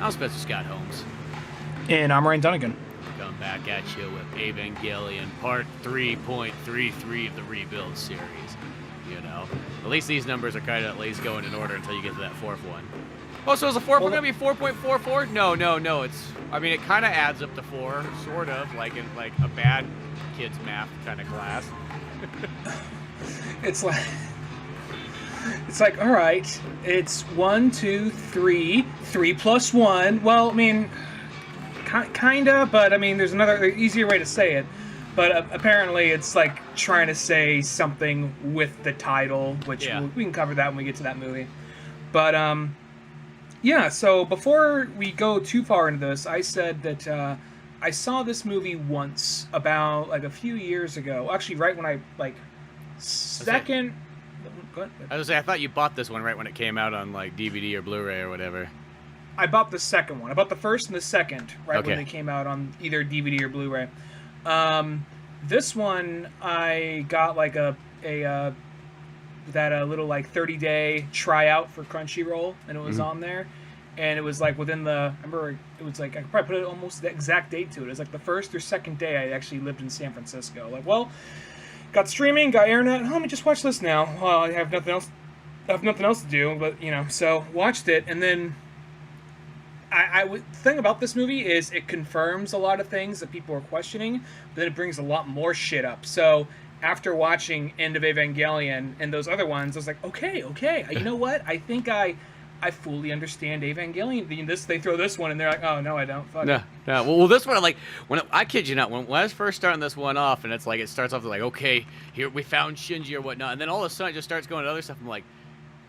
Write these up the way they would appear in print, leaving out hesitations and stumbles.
I'm Spencer Scott Holmes. And I'm Ryan Dunnigan. Come back at you with Evangelion Part 3.33 of the Rebuild Series. You know, at least these numbers are kind of at least going in order until you get to that fourth one. Oh, so is the fourth one going to be 4.44? No. It kind of adds up to 4, sort of, like in like a bad kid's math kind of class. It's like, all right, it's 1, 2, 3, 3 plus 1. Well, I mean, kinda, but I mean, there's another easier way to say it. But apparently, it's like trying to say something with the title, which we can cover that when we get to that movie. But yeah. So before we go too far into this, I said that I saw this movie once about like a few years ago. Actually, right when I second. I was gonna say, I thought you bought this one right when it came out on like DVD or Blu-ray or whatever. I bought the second one. I bought the first and the second when they came out on either DVD or Blu-ray. This one I got like a little like 30-day tryout for Crunchyroll, and it was on there, and it was like within the. I remember it was like I could probably put almost the exact date to it. It was like the first or second day I actually lived in San Francisco. Like, well, got streaming, got internet. Let me just watch this now. Well, I have nothing else. To do, but you know, so watched it, and then. The thing about this movie is it confirms a lot of things that people are questioning, but then it brings a lot more shit up. So after watching End of Evangelion and those other ones, I was like, okay, you know what? I think I fully understand Evangelion. They throw this one and they're like, oh no, I don't. Fuck no. Well, this one, like, I kid you not, when I was first starting this one off, and it's like it starts off like, okay, here we found Shinji or whatnot, and then all of a sudden it just starts going to other stuff. I'm like,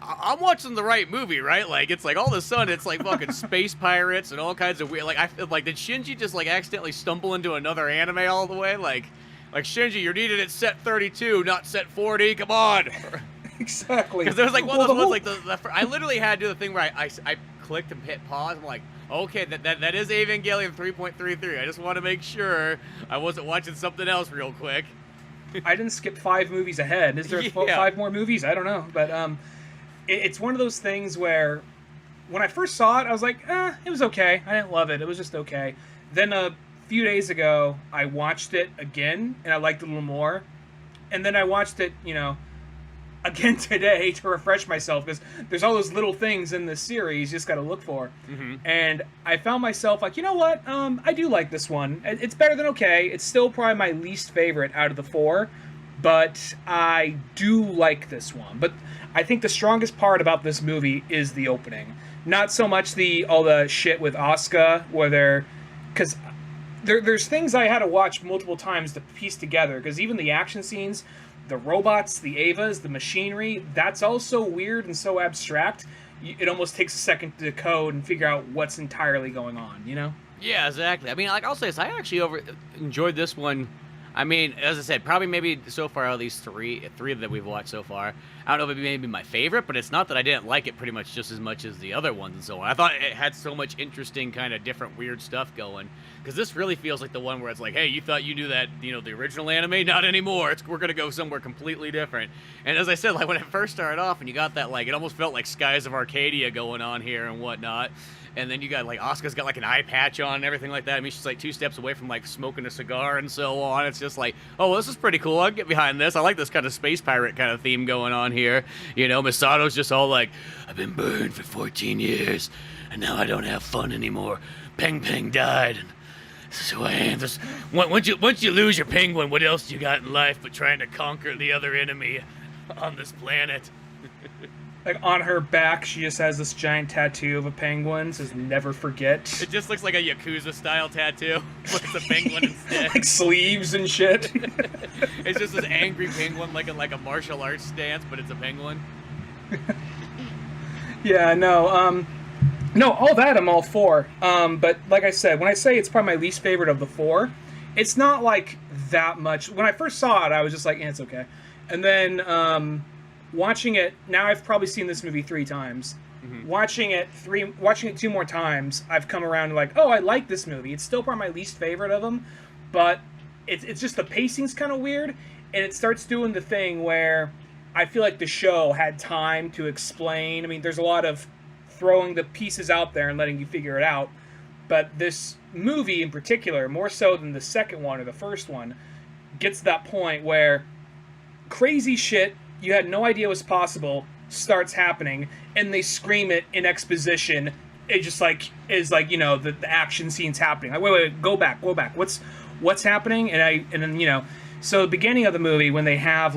I'm watching the right movie, right? Like, it's like all of a sudden it's like fucking space pirates and all kinds of weird. Like, I feel like, did Shinji just like accidentally stumble into another anime all the way? Like Shinji, you're needed at set 32, not set 40. Come on. Exactly. Because there was like one of those ones, like I literally had to do the thing where I clicked and hit pause. I'm like, okay, that is Evangelion 3.33. I just want to make sure I wasn't watching something else real quick. I didn't skip 5 movies ahead. Is there 5 more movies? I don't know, but it's one of those things where when I first saw it, I was like, it was okay. I didn't love it. It was just okay. Then a few days ago, I watched it again, and I liked it a little more. And then I watched it, again today to refresh myself, because there's all those little things in this series you just got to look for. Mm-hmm. And I found myself like, you know what? I do like this one. It's better than okay. It's still probably my least favorite out of the 4, but I do like this one. But I think the strongest part about this movie is the opening. Not so much all the shit with Asuka, because there's things I had to watch multiple times to piece together, because even the action scenes, the robots, the Evas, the machinery, that's all so weird and so abstract, it almost takes a second to decode and figure out what's entirely going on, you know? Yeah, exactly. I mean, like, I'll say this, I actually enjoyed this one. I mean, as I said, probably maybe so far out of these three that we've watched so far, I don't know if it may be my favorite, but it's not that I didn't like it pretty much just as much as the other ones and so on. I thought it had so much interesting kind of different weird stuff going, because this really feels like the one where it's like, hey, you thought you knew that, the original anime? Not anymore. We're going to go somewhere completely different. And as I said, like when it first started off and you got that, like, it almost felt like Skies of Arcadia going on here and whatnot. And then you got, like, Asuka's got, like, an eye patch on and everything like that. I mean, she's, like, 2 steps away from, like, smoking a cigar and so on. It's just like, oh, well, this is pretty cool. I'll get behind this. I like this kind of space pirate kind of theme going on here. Misato's just all like, I've been burned for 14 years, and now I don't have fun anymore. Peng Peng died, and this is who I am. Once you lose your penguin, what else do you got in life but trying to conquer the other enemy on this planet? Like, on her back, she just has this giant tattoo of a penguin. Says, never forget. It just looks like a Yakuza-style tattoo, but it's a penguin instead. Like sleeves and shit. It's just this angry penguin, like a martial arts stance, but it's a penguin. Yeah, no, all that I'm all for. But like I said, when I say it's probably my least favorite of the 4, it's not, like, that much. When I first saw it, I was just like, it's okay. And then, watching it, now I've probably seen this movie 3 times. Mm-hmm. Watching it 2 more times, I've come around to like, oh, I like this movie. It's still probably my least favorite of them, but it's just the pacing's kind of weird, and it starts doing the thing where I feel like the show had time to explain. I mean, there's a lot of throwing the pieces out there and letting you figure it out. But this movie in particular, more so than the second one or the first one, gets to that point where crazy shit you had no idea was possible starts happening, and they scream it in exposition. It just the action scene's happening. Like, wait, go back. What's happening? And then so the beginning of the movie, when they have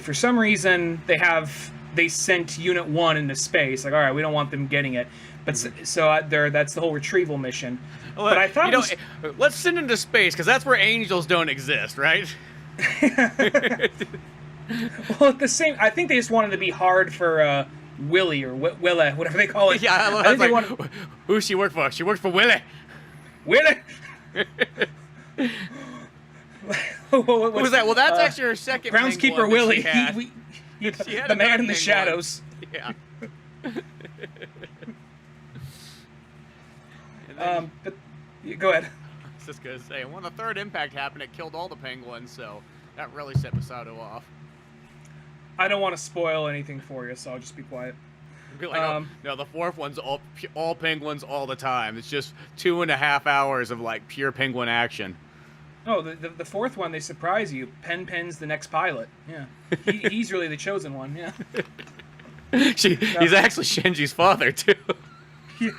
for some reason they sent Unit 1 into space. Like, all right, we don't want them getting it. But that's the whole retrieval mission. Well, but I thought let's send into space, because that's where angels don't exist, right? Well, I think they just wanted to be hard for Willie or Willa, whatever they call it. Yeah, I love it. Who she worked for? She worked for Willie. Willie. What was that? Well, that's actually her second groundskeeper Willie. She had the man in the shadows. Yeah. But go ahead. I was just gonna say, when the third impact happened, it killed all the penguins, so that really set Masato off. I don't want to spoil anything for you, so I'll just be quiet. Be like, no, the fourth one's all penguins all the time. It's just 2.5 hours of pure penguin action. Oh, the fourth one, they surprise you. Pen's the next pilot. Yeah, he's really the chosen one. Yeah. He's actually Shinji's father too. Yeah.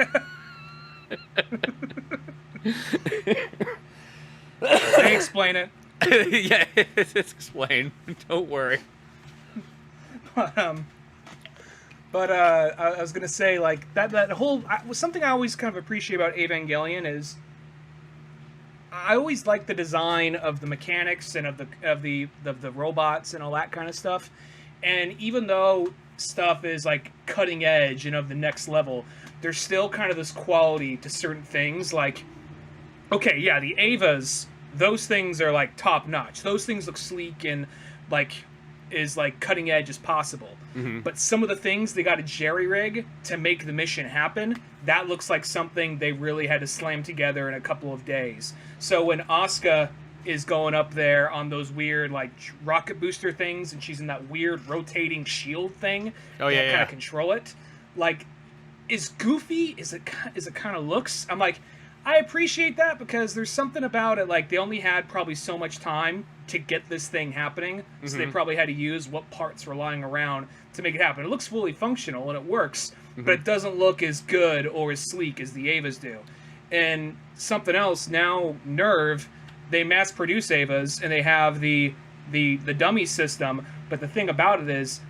They explain it. Yeah, it's explained. Don't worry. But I was gonna say that whole something I always kind of appreciate about Evangelion is I always like the design of the mechanics and of the robots and all that kind of stuff. And even though stuff is cutting edge and of the next level, there's still kind of this quality to certain things. Okay, yeah, the Avas, those things are top notch. Those things look sleek and is cutting edge as possible. Mm-hmm. But some of the things they got to jerry rig to make the mission happen, that looks like something they really had to slam together in a couple of days. So when Asuka is going up there on those weird rocket booster things, and she's in that weird rotating shield thing, kind of control it. As goofy as it kind of looks, I'm I appreciate that, because there's something about it. They only had probably so much time to get this thing happening, so Mm-hmm. they probably had to use what parts were lying around to make it happen. It looks fully functional and it works, Mm-hmm. but it doesn't look as good or as sleek as the Avas do. And something else, now Nerve, they mass produce Avas and they have the dummy system, but the thing about it is,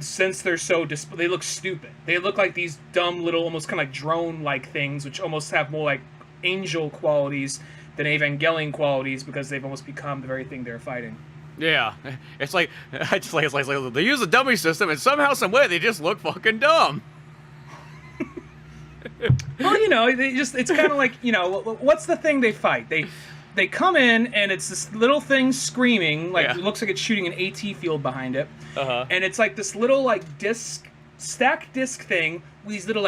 since they're so they look stupid. They look like these dumb little, almost kind of drone-like things, which almost have more angel qualities than Evangelion qualities, because they've almost become the very thing they're fighting. Yeah, it's like they use a dummy system, and somehow, some way, they just look fucking dumb. Well, it's kind of what's the thing they fight? They come in, and it's this little thing screaming, it looks like it's shooting an AT field behind it. Uh-huh. And it's this little stacked disc thing with these little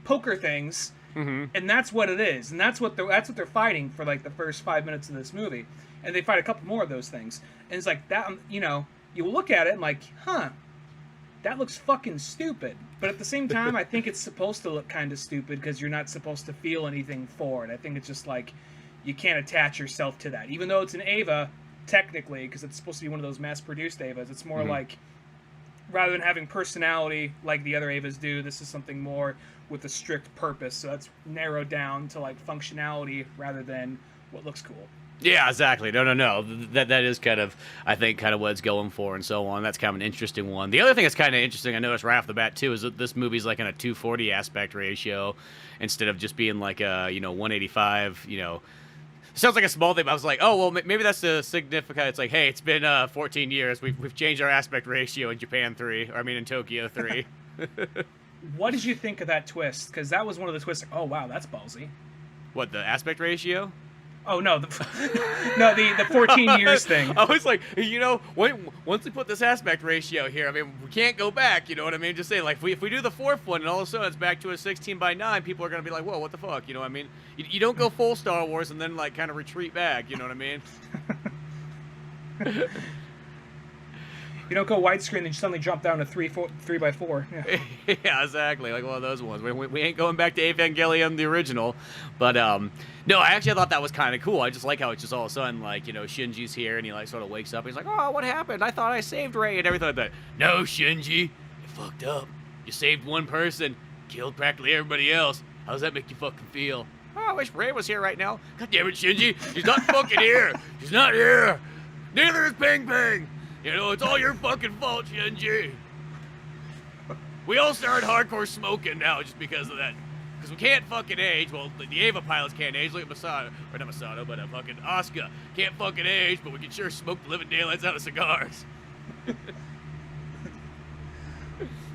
poker things. Mm-hmm. And that's what it is. And that's what they're fighting for the first 5 minutes of this movie. And they fight a couple more of those things. And it's that, you look at it and that looks fucking stupid. But at the same time, I think it's supposed to look kind of stupid, because you're not supposed to feel anything for it. I think it's just you can't attach yourself to that. Even though it's an Ava, technically, because it's supposed to be one of those mass-produced Avas, it's more rather than having personality like the other Avas do, this is something more with a strict purpose. So that's narrowed down to functionality rather than what looks cool. Yeah, exactly. No. That is kind of, I think, kind of what it's going for and so on. That's kind of an interesting one. The other thing that's kind of interesting, I noticed right off the bat, too, is that this movie's in a 240 aspect ratio instead of just being a, 185, Sounds like a small thing, but I was like, oh, well, maybe that's the significant. It's hey, it's been 14 years. We've changed our aspect ratio in Japan 3, or in Tokyo 3. What did you think of that twist? Because that was one of the twists. Oh, wow, that's ballsy. What, the aspect ratio? Oh, no, the 14 years thing. I was like, once we put this aspect ratio here, we can't go back, you know what I mean? Just saying, if we do the fourth one and all of a sudden it's back to a 16:9, people are going to be like, whoa, what the fuck, you know what I mean? You don't go full Star Wars and then, kind of retreat back, you know what I mean? You don't go widescreen and you suddenly drop down to 3x4. Yeah. Yeah, exactly. Like one of those ones. We ain't going back to Evangelion the original, but no, I actually thought that was kind of cool. I just like how it's just all of a sudden like Shinji's here and he like sort of wakes up. And he's like, oh, what happened? I thought I saved Rei and everything like that. No, Shinji, you fucked up. You saved one person, killed practically everybody else. How does that make you fucking feel? Oh, I wish Rei was here right now. God damn it, Shinji, she's not fucking here. She's not here. Neither is Ping Ping. It's all your fucking fault, Shinji. We all started hardcore smoking now just because of that. Because we can't fucking age. Well, the Eva pilots can't age. Look at Masato. Or not Masato, but fucking Asuka. Can't fucking age, but we can sure smoke the living daylights out of cigars.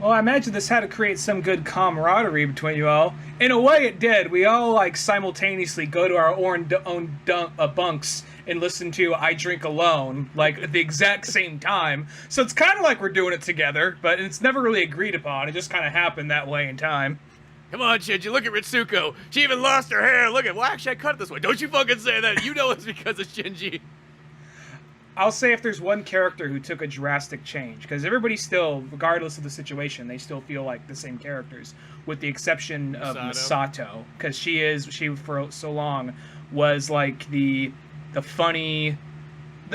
Well, I imagine this had to create some good camaraderie between you all. In a way, it did. We all, like, simultaneously go to our own bunks and listen to I Drink Alone, like, at the exact same time. So it's kind of like we're doing it together, but it's never really agreed upon. It just kind of happened that way in time. Come on, Shinji, look at Ritsuko. She even lost her hair. Look at, well, actually, I cut it this way. Don't you fucking say that. You know it's because of Shinji. I'll say if there's one character who took a drastic change, because everybody still, regardless of the situation, they still feel like the same characters, with the exception of Misato, because she for so long was like the funny,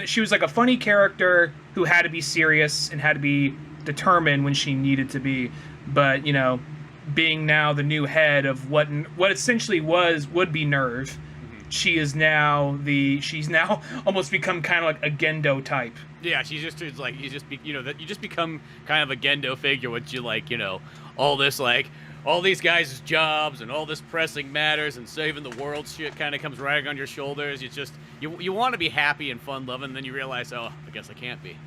she was like a funny character who had to be serious and had to be determined when she needed to be, but being now the new head of what essentially would be Nerve. She's now almost become kind of like a Gendo type. Yeah, she's just like you just become kind of a Gendo figure, which you like, all this like all these guys' jobs and all this pressing matters and saving the world shit kind of comes riding on your shoulders. You just you want to be happy and fun loving, and then you realize, oh, I guess I can't be.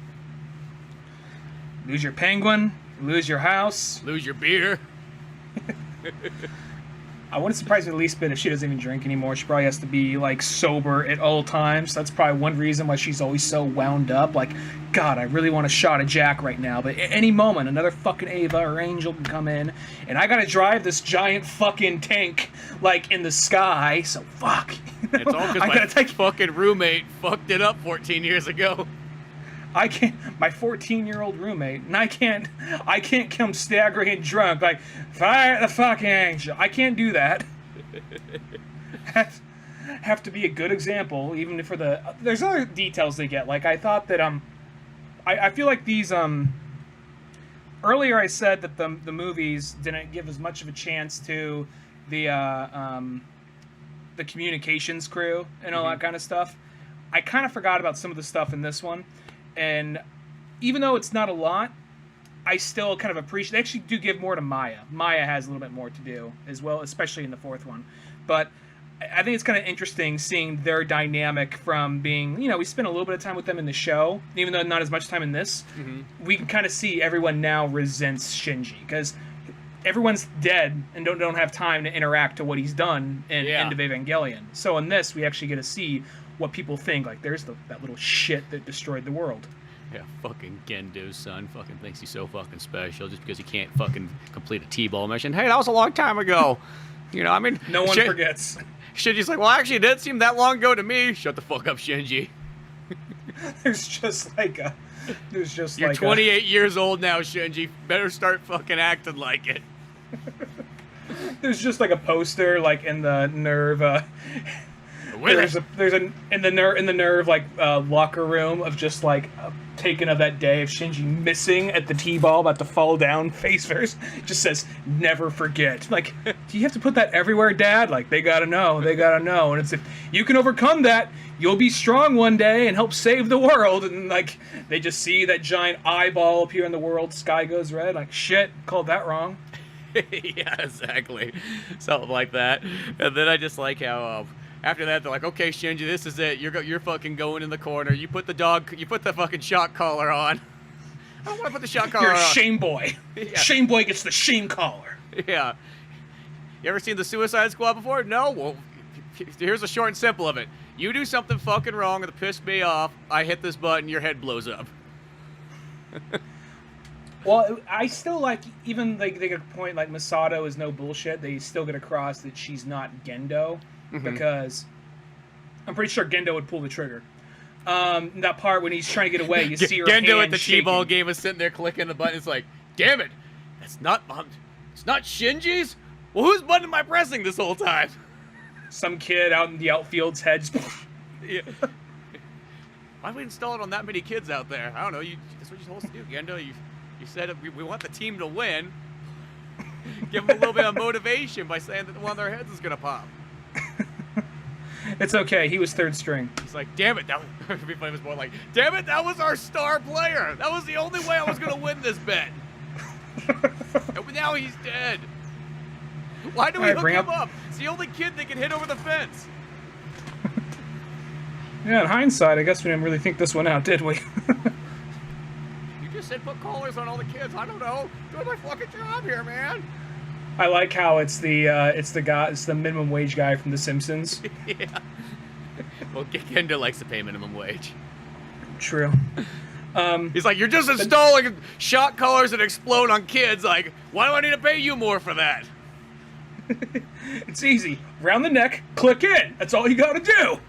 Lose your penguin, lose your house, lose your beer. I wouldn't surprise me the least bit if she doesn't even drink anymore. She probably has to be, like, sober at all times. That's probably one reason why she's always so wound up. Like, God, I really want a shot of Jack right now. But at any moment, another fucking Ava or Angel can come in. And I gotta drive this giant fucking tank, like, in the sky. So, fuck. It's all because my fucking roommate fucked it up 14 years ago. My 14-year-old roommate, and I can't come staggering drunk, like, fire the fucking angel. I can't do that. Have to be a good example, even for there's other details they get. Like, I thought that, I feel like these, earlier I said that the movies didn't give as much of a chance to the communications crew and all that kind of stuff. I kind of forgot about some of the stuff in this one. And even though it's not a lot, I still kind of appreciate... They actually do give more to Maya. Maya has a little bit more to do as well, especially in the fourth one. But I think it's kind of interesting seeing their dynamic from being... we spent a little bit of time with them in the show, even though not as much time in this. Mm-hmm. We can kind of see everyone now resents Shinji, because everyone's dead and don't have time to interact to what he's done in End of Evangelion. So in this, we actually get to see what people think. Like, there's that little shit that destroyed the world. Yeah, fucking Gendo's son fucking thinks he's so fucking special just because he can't fucking complete a T-ball mission. Hey, that was a long time ago. No one forgets. Shinji's like, well, actually, it didn't seem that long ago to me. Shut the fuck up, Shinji. You're 28 years old now, Shinji. Better start fucking acting like it. There's just like a poster, like in the Nerve. There's in the Nerve like locker room of just like taken of that day of Shinji missing at the T-ball, about to fall down face first. It just says never forget. Like, do you have to put that everywhere, Dad? Like, they gotta know. And it's, if you can overcome that, you'll be strong one day and help save the world. And like, they just see that giant eyeball appear in the world. Sky goes red. Like, shit, called that wrong. Yeah, exactly. Something like that. And then I just like how after that they're like, okay, Shinji, this is it. You're fucking going in the corner. You put the fucking shock collar on. I don't want to put the shock collar on. You're a shame boy. Yeah. Shame boy gets the shame collar. Yeah. You ever seen the Suicide Squad before? No? Well, here's the short and simple of it. You do something fucking wrong that pissed me off, I hit this button, your head blows up. Well, I still like, even like they get a point like Masato is no bullshit. They still get across that she's not Gendo, because I'm pretty sure Gendo would pull the trigger. That part when he's trying to get away, you see her Gendo hand at the shaking. T-ball game is sitting there clicking the button. It's like, damn it, it's not Shinji's. Well, whose button am I pressing this whole time? Some kid out in the outfield's heads. Yeah. Why do we install it on that many kids out there? I don't know. That's what you're supposed to do, Gendo. You said we want the team to win. Give them a little bit of motivation by saying that one of their heads is gonna pop. It's okay. He was third string. He's like, damn it, that would be funny. It was more like, damn it, that was our star player. That was the only way I was gonna win this bet. And now he's dead. Why do we hook him up? It's the only kid that can hit over the fence. Yeah, in hindsight, I guess we didn't really think this one out, did we? You just said put collars on all the kids. I don't know. Doing my fucking job here, man. I like how it's the minimum wage guy from The Simpsons. Yeah. Well, Gendo likes to pay minimum wage. True. He's like, you're just installing shock collars that explode on kids. Like, why do I need to pay you more for that? It's easy. Round the neck, click in. That's all you gotta do.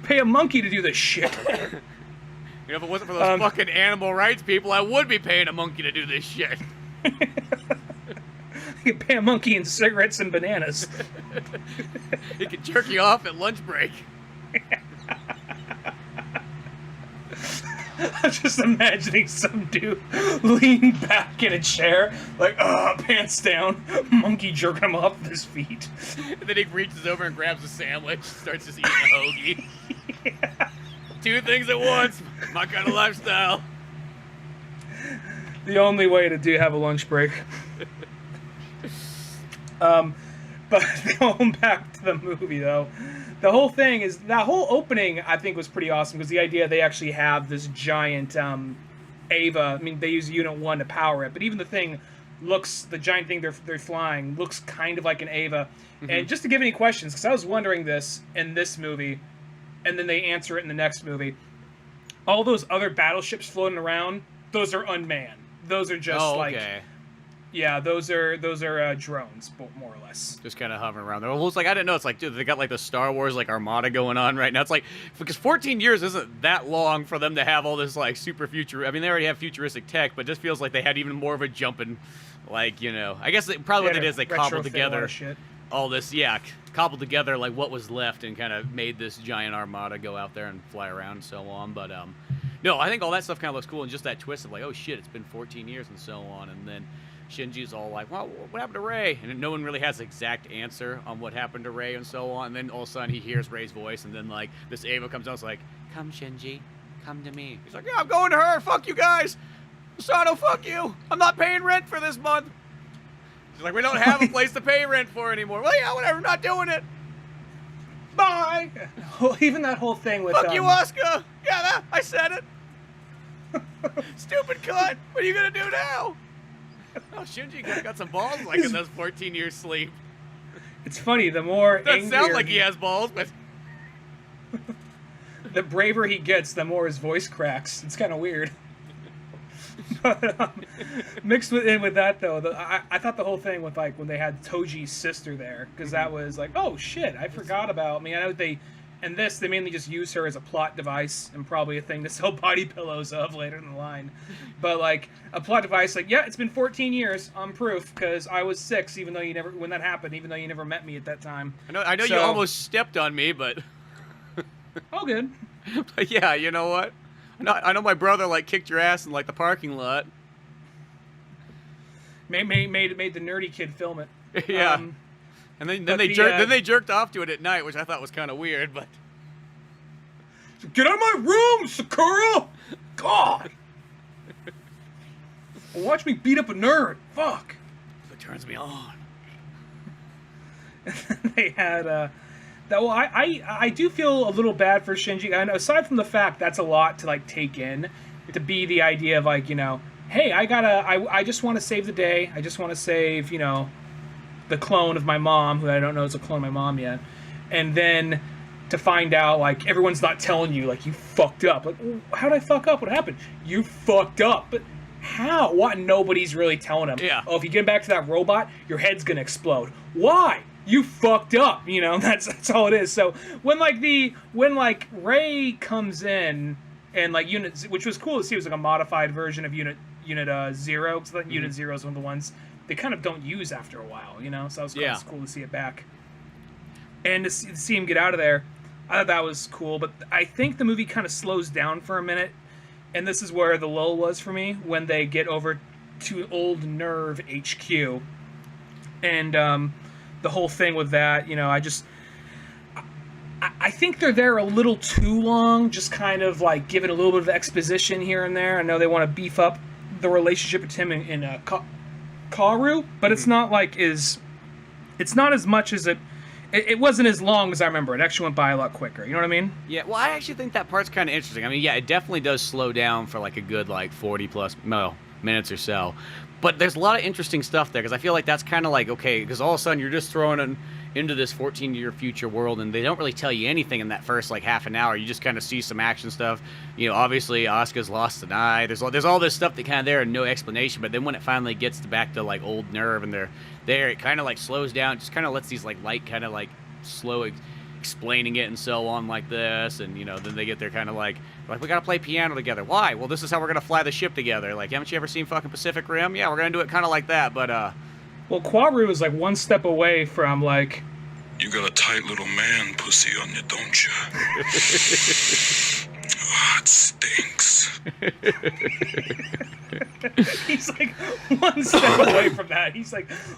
Pay a monkey to do this shit. You know, if it wasn't for those fucking animal rights people, I would be paying a monkey to do this shit. You can pay a monkey in cigarettes and bananas. He can jerk you off at lunch break. I'm just imagining some dude leaning back in a chair, like, pants down, monkey jerking him off with his feet. And then he reaches over and grabs a sandwich, starts just eating a hoagie. Yeah. Two things at once. My kind of lifestyle. The only way to have a lunch break. But going back to the movie, though, the whole thing is, that whole opening, I think, was pretty awesome, because the idea they actually have this giant Ava. I mean, they use Unit 1 to power it, but even the giant thing they're flying looks kind of like an Ava. Mm-hmm. And just to give any questions, because I was wondering this in this movie, and then they answer it in the next movie, all those other battleships floating around, those are unmanned. Those are just yeah, those are drones, more or less. Just kind of hovering around. They're almost like, I didn't know. It's like, dude, they got like the Star Wars like Armada going on right now. It's like, because 14 years isn't that long for them to have all this like super future. I mean, they already have futuristic tech, but it just feels like they had even more of a jump in, like, you know. I guess probably what it is, they cobbled together all this, cobbled together like what was left and kind of made this giant armada go out there and fly around and so on. But no, I think all that stuff kind of looks cool, and just that twist of like, oh shit, it's been 14 years and so on, and then Shinji's all like, well, what happened to Rey? And no one really has an exact answer on what happened to Rey and so on. And then all of a sudden he hears Rey's voice, and then like this Ava comes out, it's like, come Shinji, come to me. He's like, yeah, I'm going to her. Fuck you guys. Sano, fuck you. I'm not paying rent for this month. She's like, we don't have a place to pay rent for anymore. Well, yeah, whatever, I'm not doing it. Bye. Even that whole thing with fuck you, Asuka. Yeah, I said it. Stupid cunt. What are you gonna do now? Oh, Shinji got some balls like in those 14 years sleep. It's funny, the more it doesn't sound like he has balls, but the braver he gets, the more his voice cracks. It's kind of weird. But mixed with that, though, I thought the whole thing with like when they had Toji's sister there, because that was like, oh shit, I forgot about. I mean, I know they mainly just use her as a plot device and probably a thing to sell body pillows of later in the line. But like a plot device, like, yeah, it's been 14 years. I'm proof, because I was 6, even though when that happened, even though you never met me at that time. I know you almost stepped on me, but all good. But yeah, you know what? I know my brother like kicked your ass in like the parking lot. Made the nerdy kid film it. Yeah. And then they jerked off to it at night, which I thought was kind of weird, but get out of my room, Sakura! God! Watch me beat up a nerd. Fuck. It turns me on. They had well, I do feel a little bad for Shinji, and aside from the fact that's a lot to like take in, to be the idea of like, you know, hey, I just want to save the day. I just want to save, you know, the clone of my mom, who I don't know is a clone of my mom yet, and then to find out like everyone's not telling you, like, you fucked up. Like, how did I fuck up? What happened? You fucked up. But how? What? Nobody's really telling him. Yeah. Oh, if you get back to that robot, your head's gonna explode. Why? you fucked up, you know. That's all it is. So when Ray comes in and like Unit, which was cool to see, it was like a modified version of Unit 0, because like Unit 0 is one of the ones they kind of don't use after a while, you know. So it was kind of cool to see it back, and to see him get out of there. I thought that was cool, but I think the movie kind of slows down for a minute, and this is where the lull was for me, when they get over to Old Nerve HQ, and the whole thing with that, you know, I think they're there a little too long, just kind of like giving a little bit of exposition here and there. I know they want to beef up the relationship between him and Kaoru, but it's not like it's not as much as it wasn't as long as I remember. It actually went by a lot quicker. You know what I mean? Yeah, well, I actually think that part's kind of interesting. I mean, yeah, it definitely does slow down for like a good 40 plus minutes or so. But there's a lot of interesting stuff there, because I feel like that's kind of like, okay, because all of a sudden you're just throwing into this 14-year future world, and they don't really tell you anything in that first half an hour. You just kind of see some action stuff. You know, obviously Asuka's lost an eye. There's all this stuff that kind of there and no explanation. But then when it finally gets back to Old Nerve and they're there, it kind of slows down. Just kind of lets these light kind of slow explaining it and so on like this, and you know, then they get there kind of like we gotta play piano together. Why? Well, this is how we're gonna fly the ship together. Like, haven't you ever seen fucking Pacific Rim? Yeah, we're gonna do it kind of like that. But well, Kaoru is one step away from you got a tight little man pussy on you, don't you? Oh, it stinks. He's one step away from that. He's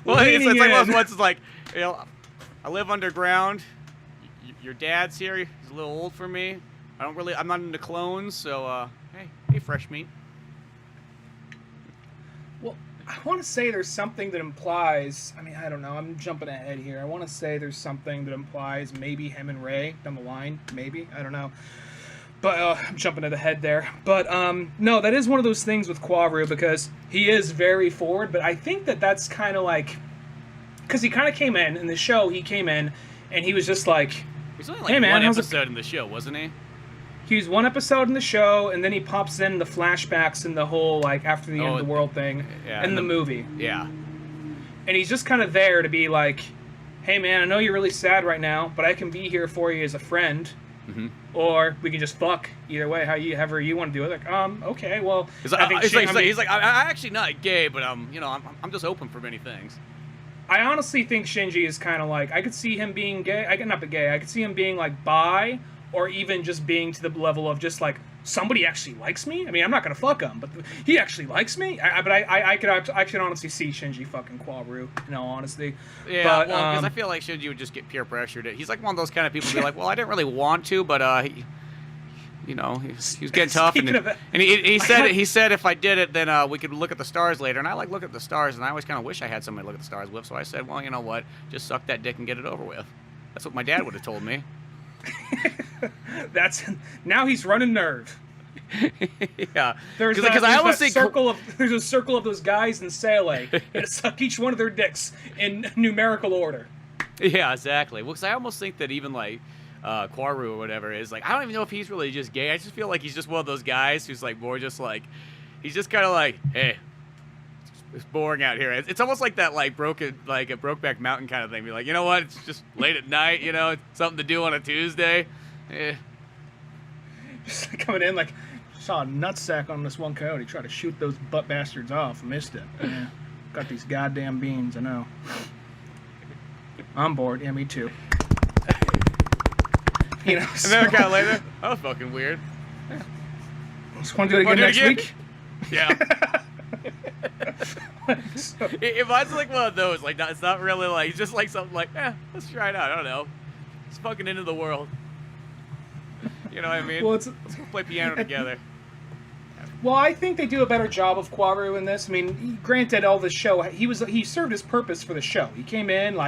well, it's once it's you know, I live underground. Your dad's here. He's a little old for me. I'm not into clones, so hey, fresh meat. Well, I want to say there's something that implies, I mean, I don't know, I'm jumping ahead here. I want to say there's something that implies maybe him and Ray down the line, maybe, I don't know. But I'm jumping ahead there. But no, that is one of those things with Kaoru, because he is very forward, but I think that's kind of because he kind of came in the show, he came in, and he was just he's only hey, man, one episode in the show, wasn't he? He was one episode in the show, and then he pops in the flashbacks and the whole after the end of the world thing in the movie. Yeah. And he's just kind of there to be hey man, I know you're really sad right now, but I can be here for you as a friend. Mm-hmm. Or we can just fuck. Either way, however you want to do it. Okay, well, he's like, I'm actually not gay, but you know, I'm just open for many things. I honestly think Shinji is kind of I could see him being gay. I could see him being bi, or even just being to the level of just somebody actually likes me. I mean, I'm not gonna fuck him, but he actually likes me. I could honestly see Shinji fucking Kaoru, in all honesty. Yeah, but, well, because I feel like Shinji would just get peer pressured. He's one of those kind of people who be well, I didn't really want to, but he was getting tough, and he said if I did it, then we could look at the stars later. And I look at the stars, and I always kind of wish I had somebody to look at the stars with. So I said, well, you know what, just suck that dick and get it over with. That's what my dad would have told me. Now he's running Nerve. Yeah, there's a circle of those guys in Sail A. And suck each one of their dicks in numerical order. Yeah, exactly. Well, because I almost think that even Kaoru or whatever is I don't even know if he's really just gay. I just feel like he's just one of those guys who's more just he's just kind of hey, it's boring out here. It's almost like that a Brokeback Mountain kind of thing. Be you know what? It's just late at night. You know, it's something to do on a Tuesday. Just coming in saw a nutsack on this one coyote. Tried to shoot those butt bastards off. Missed it. Yeah. Got these goddamn beans. I know. I'm bored. Yeah, me too. You know. And then a guy later. That was fucking weird. Yeah. Just want to do it again next week. Yeah. It reminds me one of those. It's not really it's just something let's try it out. I don't know. It's fucking into the world. You know what I mean? Well, let's go play piano together. Well, I think they do a better job of Kaoru in this. I mean, granted, all the show, he served his purpose for the show. He came in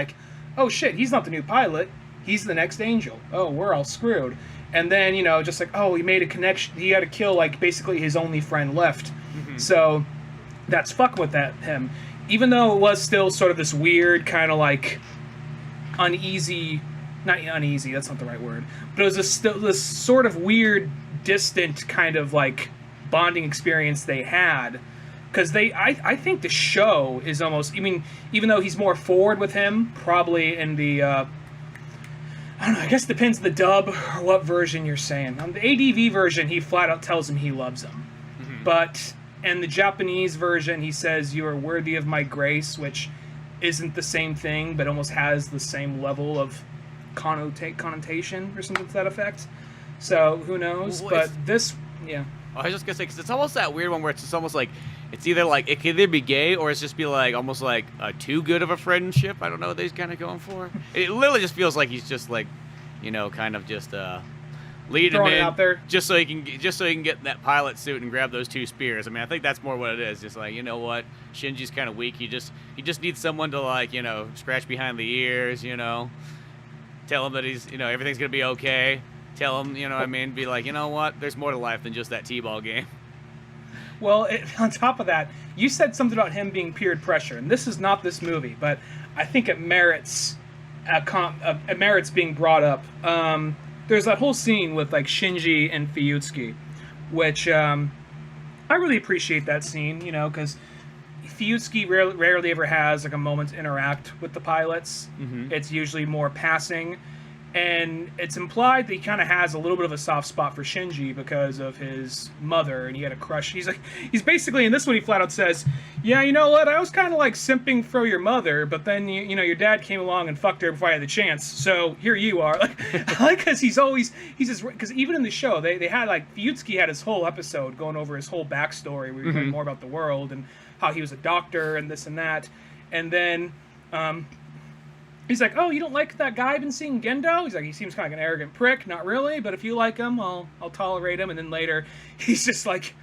oh shit, he's not the new pilot. He's the next angel. Oh, we're all screwed. And then, you know, just oh, he made a connection. He had to kill basically his only friend left. Mm-hmm. So that's fucking with him. Even though it was still sort of this weird kind of uneasy. Not uneasy, that's not the right word. But it was this sort of weird, distant kind of bonding experience they had. because I think the show is almost, I mean, even though he's more forward with him, probably in the, I don't know, I guess it depends on the dub or what version you're saying. On the ADV version, he flat out tells him he loves him. But in the Japanese version, he says, "You are worthy of my grace," which isn't the same thing, but almost has the same level of connotation or something to that effect. So, who knows? Well, but this, yeah. I was just going to say, because it's almost that weird one where it's just almost like, it's either like, it can either be gay or it's just be like, almost like too good of a friendship. I don't know what he's kind of going for. It literally just feels like he's just like, you know, kind of just lead him in out there. just so he can get in that pilot suit and grab those 2 spears. I mean, I think that's more what it is. Just like, you know what, Shinji's kind of weak. He just needs someone to, like, you know, scratch behind the ears, you know, tell him that he's, you know, everything's gonna be okay. Tell him, you know what I mean, be like, you know what, there's more to life than just that T-ball game. Well, on top of that, you said something about him being peer pressure, and this is not this movie, but I think it merits being brought up. There's that whole scene with, like, Shinji and Fuyutsuki, which I really appreciate that scene, you know, because Fuyutsuki rarely ever has, like, a moment to interact with the pilots. It's usually more passing, and it's implied that he kind of has a little bit of a soft spot for Shinji because of his mother, and he had a crush. He's basically, in this one, he flat out says, "Yeah, you know what, I was kind of like simping for your mother, but then, you know, your dad came along and fucked her before I had the chance, so here you are." Like, I like, because because even in the show, they had, like, Fuyutsuki had his whole episode going over his whole backstory, where we learn more about the world, and how he was a doctor, and this and that, and then, he's like, "Oh, you don't like that guy I've been seeing, Gendo?" He's like, "He seems kind of like an arrogant prick." "Not really, but if you like him, I'll tolerate him." And then later, he's just like,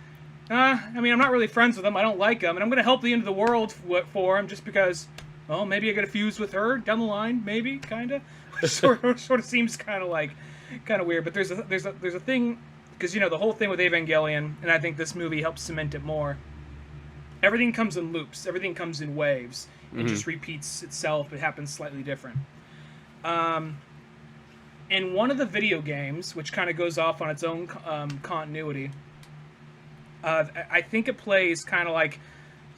I mean, I'm not really friends with him. I don't like him, and I'm going to help the end of the world for him just because, well, maybe I get a fuse with her down the line, maybe, kind of." sort of seems kind of weird. But there's a thing, because, you know, the whole thing with Evangelion, and I think this movie helps cement it more. Everything comes in loops. Everything comes in waves. It just repeats itself. It happens slightly different. In one of the video games, which kind of goes off on its own continuity, I think it plays kind of like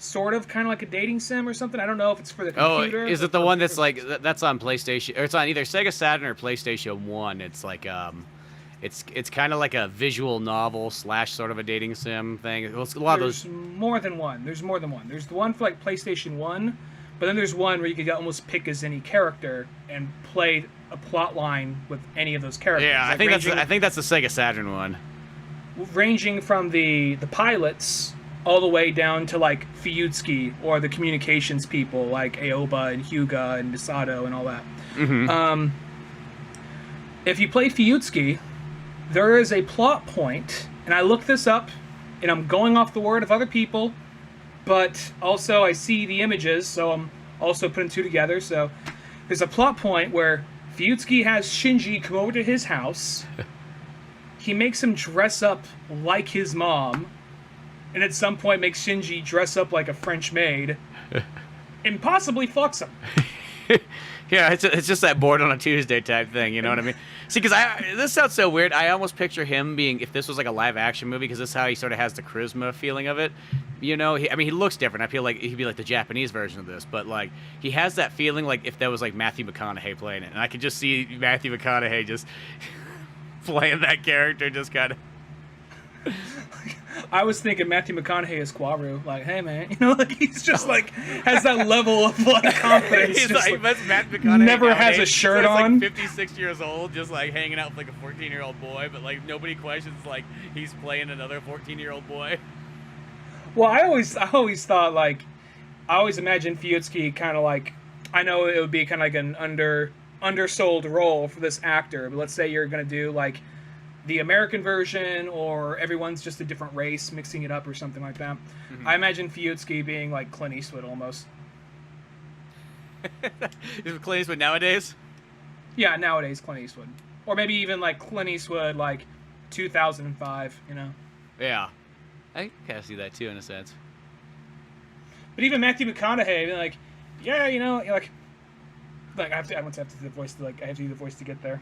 a dating sim or something. I don't know if it's for the computer. Oh, is it the one that's like, that's on PlayStation, or it's on either Sega Saturn or PlayStation 1? It's like, it's kind of like a visual novel / sort of a dating sim thing. It's a lot of those. There's more than one. There's the one for, like, PlayStation 1, but then there's one where you could almost pick as any character and play a plot line with any of those characters. Yeah, like I think that's the Sega Saturn one. Ranging from the pilots all the way down to, like, Fuyutsuki or the communications people like Aoba and Hyuga and Misato and all that. If you play Fuyutsuki, there is a plot point, and I looked this up, and I'm going off the word of other people, but also I see the images, so I'm also putting 2 together. So there's a plot point where Fuyutsuki has Shinji come over to his house. He makes him dress up like his mom, and at some point makes Shinji dress up like a French maid, and possibly fucks him. Yeah, it's just that bored on a Tuesday type thing, you know what I mean? See, because this sounds so weird. I almost picture him being, if this was like a live action movie, because this is how he sort of has the charisma feeling of it. You know, he looks different. I feel like he'd be like the Japanese version of this, but like he has that feeling like if that was like Matthew McConaughey playing it, and I could just see Matthew McConaughey just playing that character, just kind of. I was thinking Matthew McConaughey is Quaru, like, hey man, you know, like he's just like has that level of like confidence. He's just, like Matthew McConaughey never nowadays. has a shirt He's on. like 56 years old, just like hanging out with like a 14-year-old boy, but like nobody questions like he's playing another 14-year-old boy. Well, I always thought, like, I always imagined Fuyutsuki kind of like, I know it would be kind of like an undersold role for this actor, but let's say you're gonna do like the American version, or everyone's just a different race, mixing it up or something like that. I imagine Fuyutsuki being like Clint Eastwood almost. Is Clint Eastwood nowadays? Yeah, nowadays Clint Eastwood. Or maybe even like Clint Eastwood like 2005, you know? Yeah. I kind of see that too in a sense. But even Matthew McConaughey, like, yeah, you know, like I have to do the voice to get there.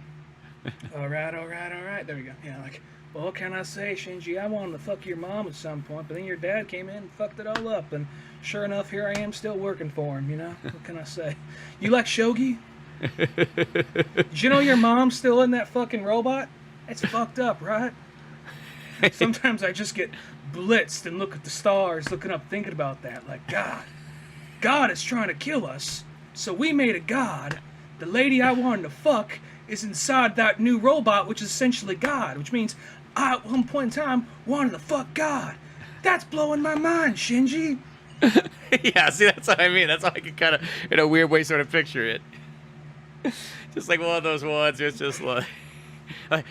All right. There we go. Yeah, like, well, what can I say, Shinji? I wanted to fuck your mom at some point, but then your dad came in and fucked it all up, and sure enough, here I am still working for him, you know? What can I say? You like shogi? Did you know your mom's still in that fucking robot? It's fucked up, right? Sometimes I just get blitzed and look at the stars, looking up, thinking about that. Like, God is trying to kill us, so we made a god. The lady I wanted to fuck is inside that new robot, which is essentially God, which means I, at one point in time, wanted to fuck God. That's blowing my mind, Shinji. Yeah, see, that's what I mean. That's how I can kind of, in a weird way, sort of picture it. Just like one of those ones. It's just like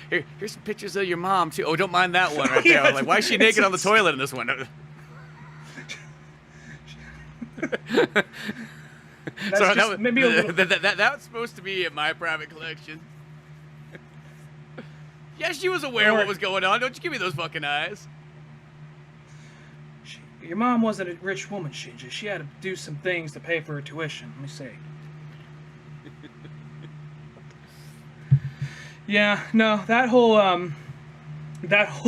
here's some pictures of your mom too. Oh, don't mind that one right there. Yeah, Like, why is she naked on the toilet in this one? That was supposed to be in my private collection. Yeah, she was aware of what was going on. Don't you give me those fucking eyes. Your mom wasn't a rich woman, Shinji. She had to do some things to pay for her tuition. Let me see. Yeah, no, that whole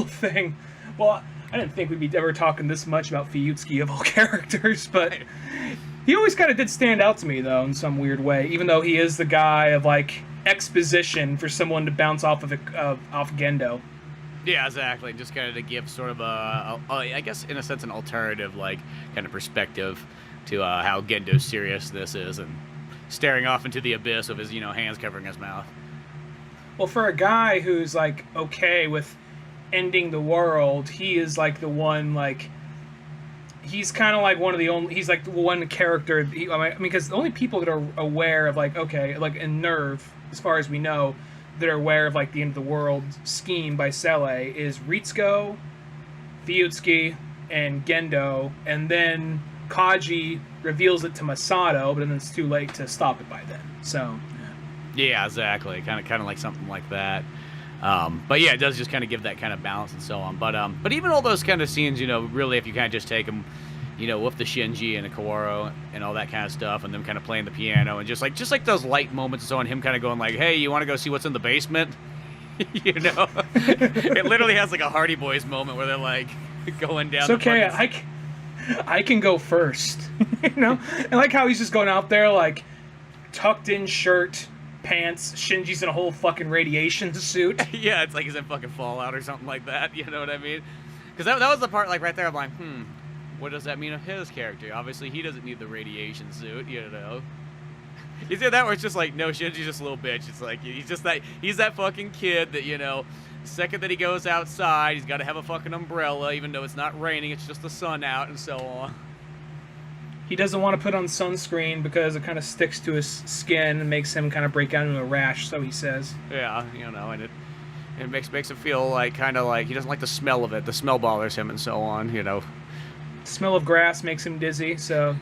thing. Well, I didn't think we'd be ever talking this much about Fuyutsuki of all characters, but he always kind of did stand out to me, though, in some weird way. Even though he is the guy of like exposition for someone to bounce off of off Gendo. Yeah, exactly. Just kind of to give sort of I guess in a sense, an alternative like kind of perspective to how Gendo's serious this is, and staring off into the abyss with his hands covering his mouth. Well, for a guy who's like okay with ending the world, he is like the one like. He's kind of like one of the only. He's like the one character. I mean, because the only people that are aware of like in Nerve, as far as we know, that are aware of like the end of the world scheme by Selle is Ritsuko, Fuyutsuki, and Gendo, and then Kaji reveals it to Masato, but then it's too late to stop it by then. So. Yeah, exactly. Kind of like something like that. But yeah, it does just kind of give that kind of balance and so on. But even all those kind of scenes, really, if you kind of just take them, with the Shinji and the Kaworu and all that kind of stuff, and them kind of playing the piano, and just like those light moments and so on, him kind of going like, "Hey, you want to go see what's in the basement?" It literally has like a Hardy Boys moment where they're like going down. It's okay, I can go first. I like how he's just going out there like tucked in shirt. Pants. Shinji's in a whole fucking radiation suit. Yeah, it's like he's in fucking Fallout or something like that. You know what I mean? Because that was the part, like right there. I'm like, what does that mean of his character? Obviously, he doesn't need the radiation suit. You see that where it's just like, no, Shinji's just a little bitch. It's like he's that fucking kid that the second that he goes outside, he's got to have a fucking umbrella, even though it's not raining. It's just the sun out and so on. He doesn't want to put on sunscreen because it kind of sticks to his skin and makes him kind of break out into a rash, so he says. Yeah, and it makes him feel like kind of like he doesn't like the smell of it. The smell bothers him and so on, The smell of grass makes him dizzy, so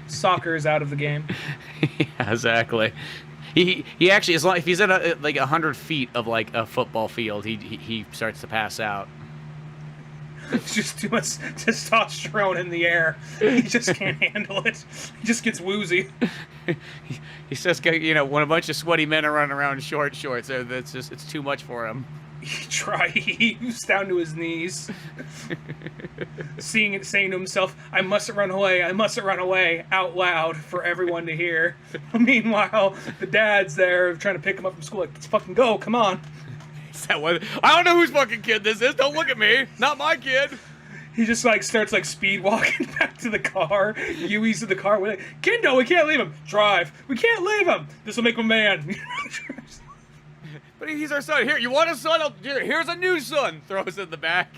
soccer is out of the game. Yeah, exactly. He actually, as long if he's at like 100 feet of like a football field, he starts to pass out. It's just too much testosterone in the air. He just can't handle it. He just gets woozy. He says, when a bunch of sweaty men are running around in short shorts, it's too much for him. He's down to his knees. Saying to himself, I mustn't run away, out loud for everyone to hear. Meanwhile, the dad's there trying to pick him up from school, like, let's fucking go, come on. That one. I don't know whose fucking kid this is. Don't look at me. Not my kid. He just like starts like speed walking back to the car. Yui's in the car. We're like, Kendo, we can't leave him. Drive. We can't leave him. This will make him a man. But he's our son. Here, you want a son? Here's a new son. Throws it in the back.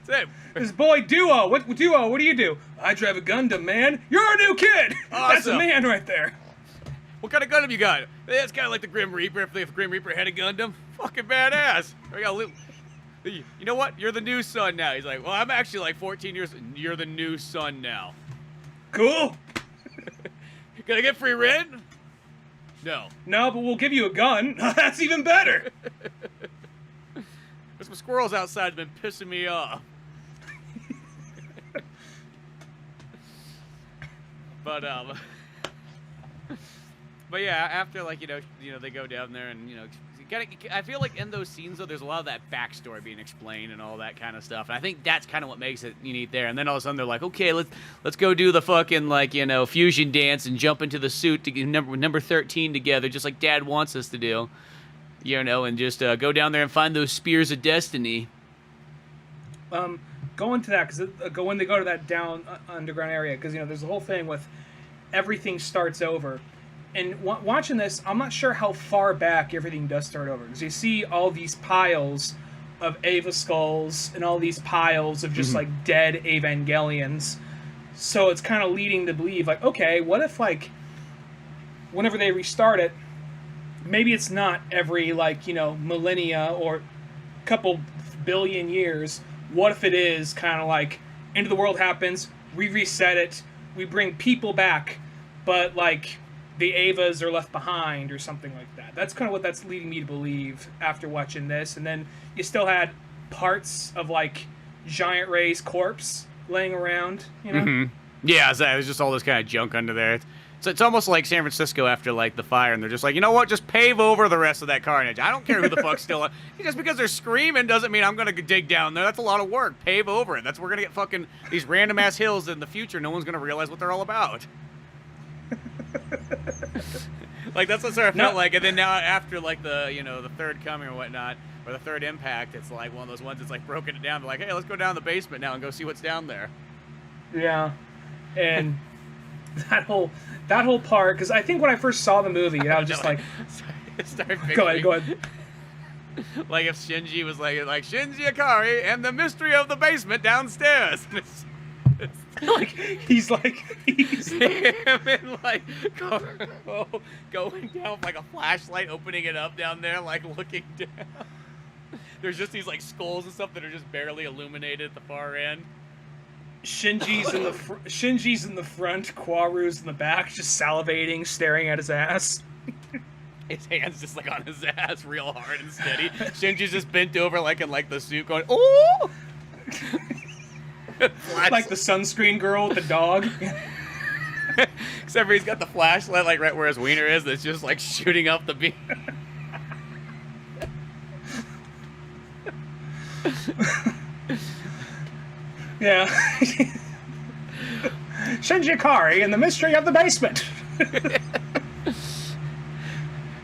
That's it. This boy Duo. What do you do? I drive a Gundam, man. You're a new kid. Awesome. That's a man right there. What kind of Gundam you got? It's kind of like the Grim Reaper. If the Grim Reaper had a Gundam, fucking badass. You know what? You're the new son now. He's like, well, I'm actually like 14 years. You're the new son now. Cool. Can I get free rent? No. No, but we'll give you a gun. That's even better. There's some squirrels outside that have been pissing me off. But yeah, after like they go down there and I feel like in those scenes, though, there's a lot of that backstory being explained and all that kind of stuff. And I think that's kind of what makes it unique there. And then all of a sudden they're like, okay, let's go do the fucking, like, you know, fusion dance and jump into the suit to get number 13 together, just like Dad wants us to do. You know, and just go down there and find those spears of destiny. Go into that, because when they go to that down underground area, because, you know, there's the whole thing with everything starts over. And watching this, I'm not sure how far back everything does start over. Because you see all these piles of Eva skulls and all these piles of just, like, dead Evangelions. So it's kind of leading to believe, like, okay, what if, like, whenever they restart it, maybe it's not every, like, you know, millennia or couple billion years. What if it is kind of like, end of the world happens, we reset it, we bring people back, but, like, the Evas are left behind or something like that. That's kind of what that's leading me to believe after watching this. And then you still had parts of, like, Giant Ray's corpse laying around, you know? Mm-hmm. Yeah, there's just all this kind of junk under there. It's almost like San Francisco after, like, the fire, and they're just like, you know what, just pave over the rest of that carnage. I don't care who the fuck's still... Just because they're screaming doesn't mean I'm going to dig down there. That's a lot of work. Pave over it. We're going to get fucking these random-ass hills in the future. No one's going to realize what they're all about. Like, that's what sort of felt like. And then now after, like, the, you know, the third coming or whatnot, or the third impact, it's like one of those ones that's, like, broken it down. They're like, hey, let's go down the basement now and go see what's down there. Yeah. And that whole part, because I think when I first saw the movie, I was just like... Go ahead. Like if Shinji was like Shinji Ikari and the mystery of the basement downstairs. like he's him and, like, going down with, like, a flashlight, opening it up down there, like, looking down. There's just these, like, skulls and stuff that are just barely illuminated at the far end. Shinji's in the front, Kwaru's in the back, just salivating, staring at his ass. His hand's just, like, on his ass real hard and steady. Shinji's just bent over, like, in, like, the suit going, ooh! Like the sunscreen girl with the dog. Except for he's got the flashlight, like, right where his wiener is, that's just, like, shooting up the beam. Yeah. Shinji Ikari and the mystery of the basement.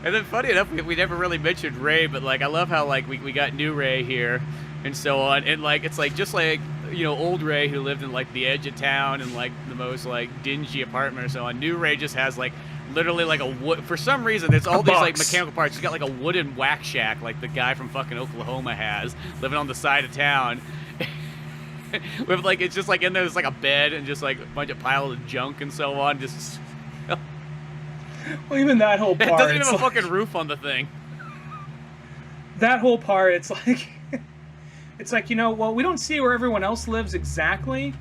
And then, funny enough, we never really mentioned Ray, but, like, I love how, like, we got new Ray here and so on, and, like, it's like just like, you know, old Ray who lived in, like, the edge of town and, like, the most, like, dingy apartment or so on. New Ray just has, like, literally, like, a wood, for some reason there's all these, like, mechanical parts. He's got, like, a wooden whack shack like the guy from fucking Oklahoma has, living on the side of town. With, like, it's just, like, in there, there's, like, a bed and just, like, a bunch of piles of junk and so on. Just well, even that whole part, it doesn't even have a like, fucking roof on the thing. That whole part, it's like, you know, well, we don't see where everyone else lives exactly,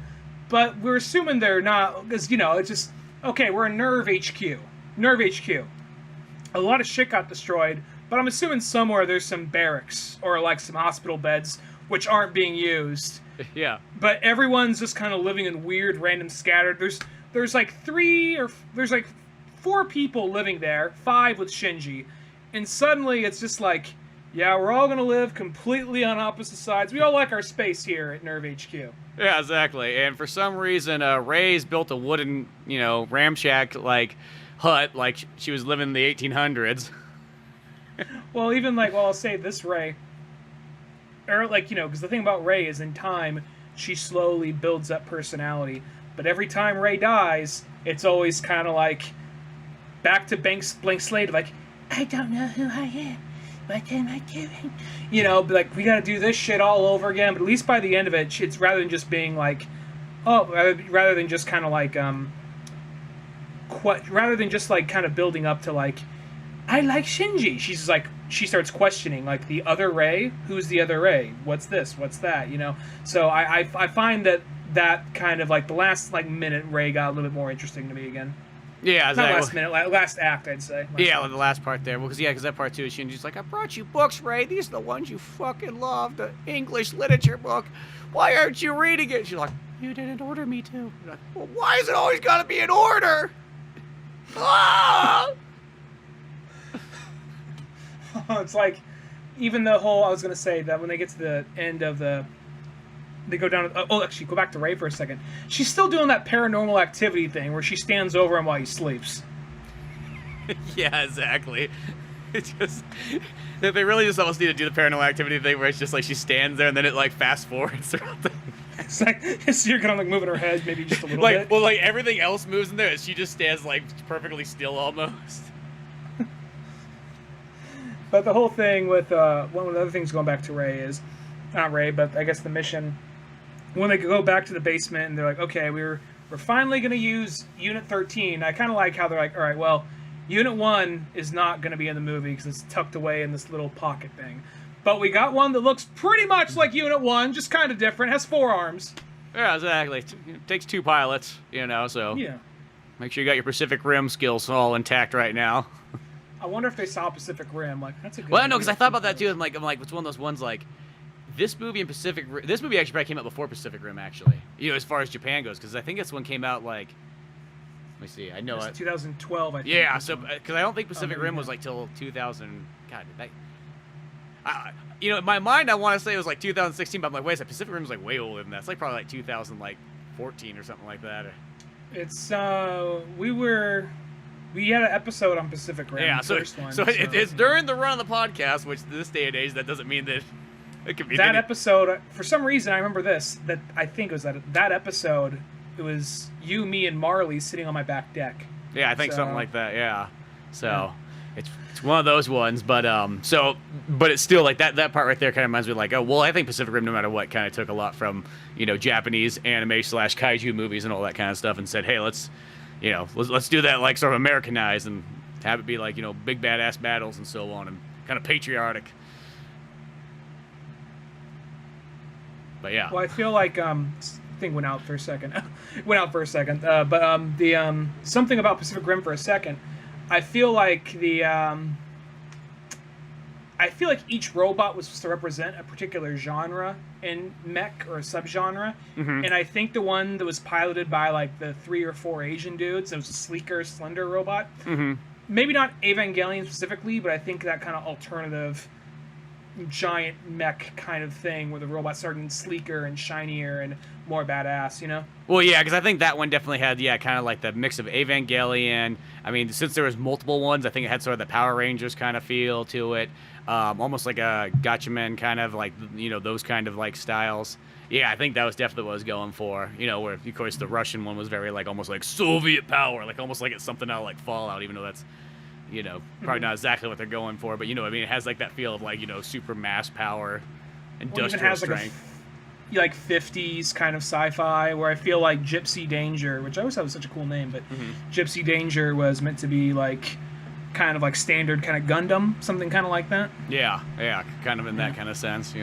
but we're assuming they're not, because, you know, it's just, okay, we're in Nerve HQ. A lot of shit got destroyed, but I'm assuming somewhere there's some barracks or, like, some hospital beds which aren't being used. Yeah. But everyone's just kind of living in weird, random, scattered. There's like 4 people living there, 5 with Shinji, and suddenly it's just like, yeah, we're all gonna live completely on opposite sides. We all like our space here at Nerve HQ. Yeah, exactly. And for some reason, Ray's built a wooden, you know, ramshack, like, hut, like she was living in the 1800s. Well, even, like, well, I'll say this Ray, or, like, you know, because the thing about Ray is in time, she slowly builds up personality. But every time Ray dies, it's always kind of like back to blank slate, like, I don't know who I am. What am I doing? You know, like, we gotta do this shit all over again. But at least by the end of it, it's rather than just being like, rather than just kind of like, rather than just, like, kind of building up to, like, I like Shinji. She's like, she starts questioning, like, the other Ray? Who's the other Ray? What's this? What's that? You know? So I find that kind of, like, the last, like, minute Ray got a little bit more interesting to me again. Yeah, not last minute, last act, I'd say. The last part there. Well, because that part too is Shinji's like, I brought you books, Ray. These are the ones you fucking love, the English literature book. Why aren't you reading it? She's like, you didn't order me to. You're like, well, why is it always got to be in order? Ah! It's like, even the whole, I was going to say that when they get to the end of they go down, actually, go back to Ray for a second. She's still doing that Paranormal Activity thing where she stands over him while he sleeps. Yeah, exactly. It's just, they really just almost need to do the Paranormal Activity thing where it's just like she stands there and then it like fast forwards throughout the... It's like, so you're kind of like moving her head maybe just a little like, bit. Well, like everything else moves in there, and she just stands like perfectly still almost. But the whole thing with one of the other things going back to Ray is, not Ray, but I guess the mission, when they go back to the basement and they're like, okay, we're finally going to use Unit 13. I kind of like how they're like, all right, well, Unit 1 is not going to be in the movie because it's tucked away in this little pocket thing. But we got one that looks pretty much like Unit 1, just kind of different, has 4 arms. Yeah, exactly. It takes 2 pilots, so yeah. Make sure you got your Pacific Rim skills all intact right now. I wonder if they saw Pacific Rim. Like, that's a good Well, I know, because I thought about that too. I'm like, it's one of those ones like, this movie actually probably came out before Pacific Rim, actually. As far as Japan goes, because I think this one came out like, let me see, I know it. 2012, I think. Yeah, so, because I don't think Pacific Rim was like till 2000, God, in my mind, I want to say it was like 2016, but I'm like, wait a second, Pacific Rim's like way older than that. It's like probably like 2014 or something like that. It's, we had an episode on Pacific Rim, yeah, the first one. So it's during the run of the podcast, which this day and age, that doesn't mean that it could be... That episode, for some reason, I remember this, that I think it was that episode, it was you, me, and Marley sitting on my back deck. Yeah, I think something like that, yeah. So... Yeah. It's one of those ones, but it's still like that part right there kind of reminds me like, oh well, I think Pacific Rim, no matter what, kind of took a lot from Japanese anime / kaiju movies and all that kind of stuff, and said, hey, let's do that like sort of Americanized and have it be like big badass battles and so on, and kind of patriotic. But yeah. Well, I feel like thing went out for a second. But something about Pacific Rim for a second. I feel like each robot was supposed to represent a particular genre in mech or a subgenre, and I think the one that was piloted by like the 3 or 4 Asian dudes, it was a sleeker, slender robot. Maybe not Evangelion specifically, but I think that kind of alternative giant mech kind of thing where the robots started sleeker and shinier and more badass, Well, yeah, because I think that one definitely had, kind of like the mix of Evangelion. I mean, since there was multiple ones, I think it had sort of the Power Rangers kind of feel to it. Almost like a Gatchaman kind of like, those kind of like styles. Yeah, I think that was definitely what I was going for. Where, of course, the Russian one was very like almost like Soviet power, like almost like it's something out of like Fallout, even though that's, probably not exactly what they're going for. But, it has like that feel of like, super mass power, industrial strength. Like 50s kind of sci-fi where I feel like Gypsy Danger, which I always thought was such a cool name, but Gypsy Danger was meant to be like kind of like standard kind of Gundam, something kind of like that. Yeah, kind of in that kind of sense,